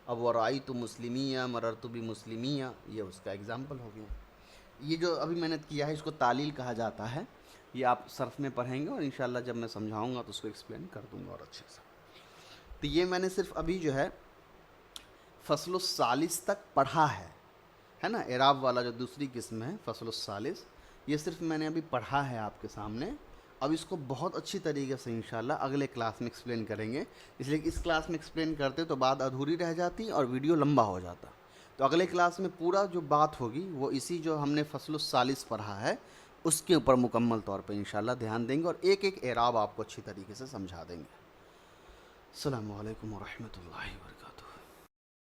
اب ورائیت مسلمیہ مررت بمسلمیہ، یہ اس کا اگزامپل ہو گیا۔ یہ جو ابھی میں نے کیا ہے اس کو تعلیل کہا جاتا ہے، یہ آپ صرف میں پڑھیں گے، اور انشاءاللہ جب میں سمجھاؤں گا تو اس کو ایکسپلین کر دوں گا اور اچھے سے۔ تو یہ میں نے صرف ابھی جو ہے فصل الثالث تک پڑھا ہے نا، اعراب والا جو دوسری قسم ہے فصل الثالث، یہ صرف میں نے ابھی پڑھا ہے آپ کے سامنے۔ اب اس کو بہت اچھی طریقے سے انشاءاللہ اگلے کلاس میں ایکسپلین کریں گے، اس لیے کہ اس کلاس میں ایکسپلین کرتے تو بات ادھوری رہ جاتی اور ویڈیو لمبا ہو جاتا۔ تو اگلے کلاس میں پورا جو بات ہوگی وہ اسی جو ہم نے فصل الثالث پڑھا ہے اس کے اوپر مکمل طور پہ انشاءاللہ دھیان دیں گے، اور ایک ایک اعراب آپ کو اچھی طریقے سے سمجھا دیں گے۔ السلام علیکم ورحمۃ اللہ وبرکاتہ۔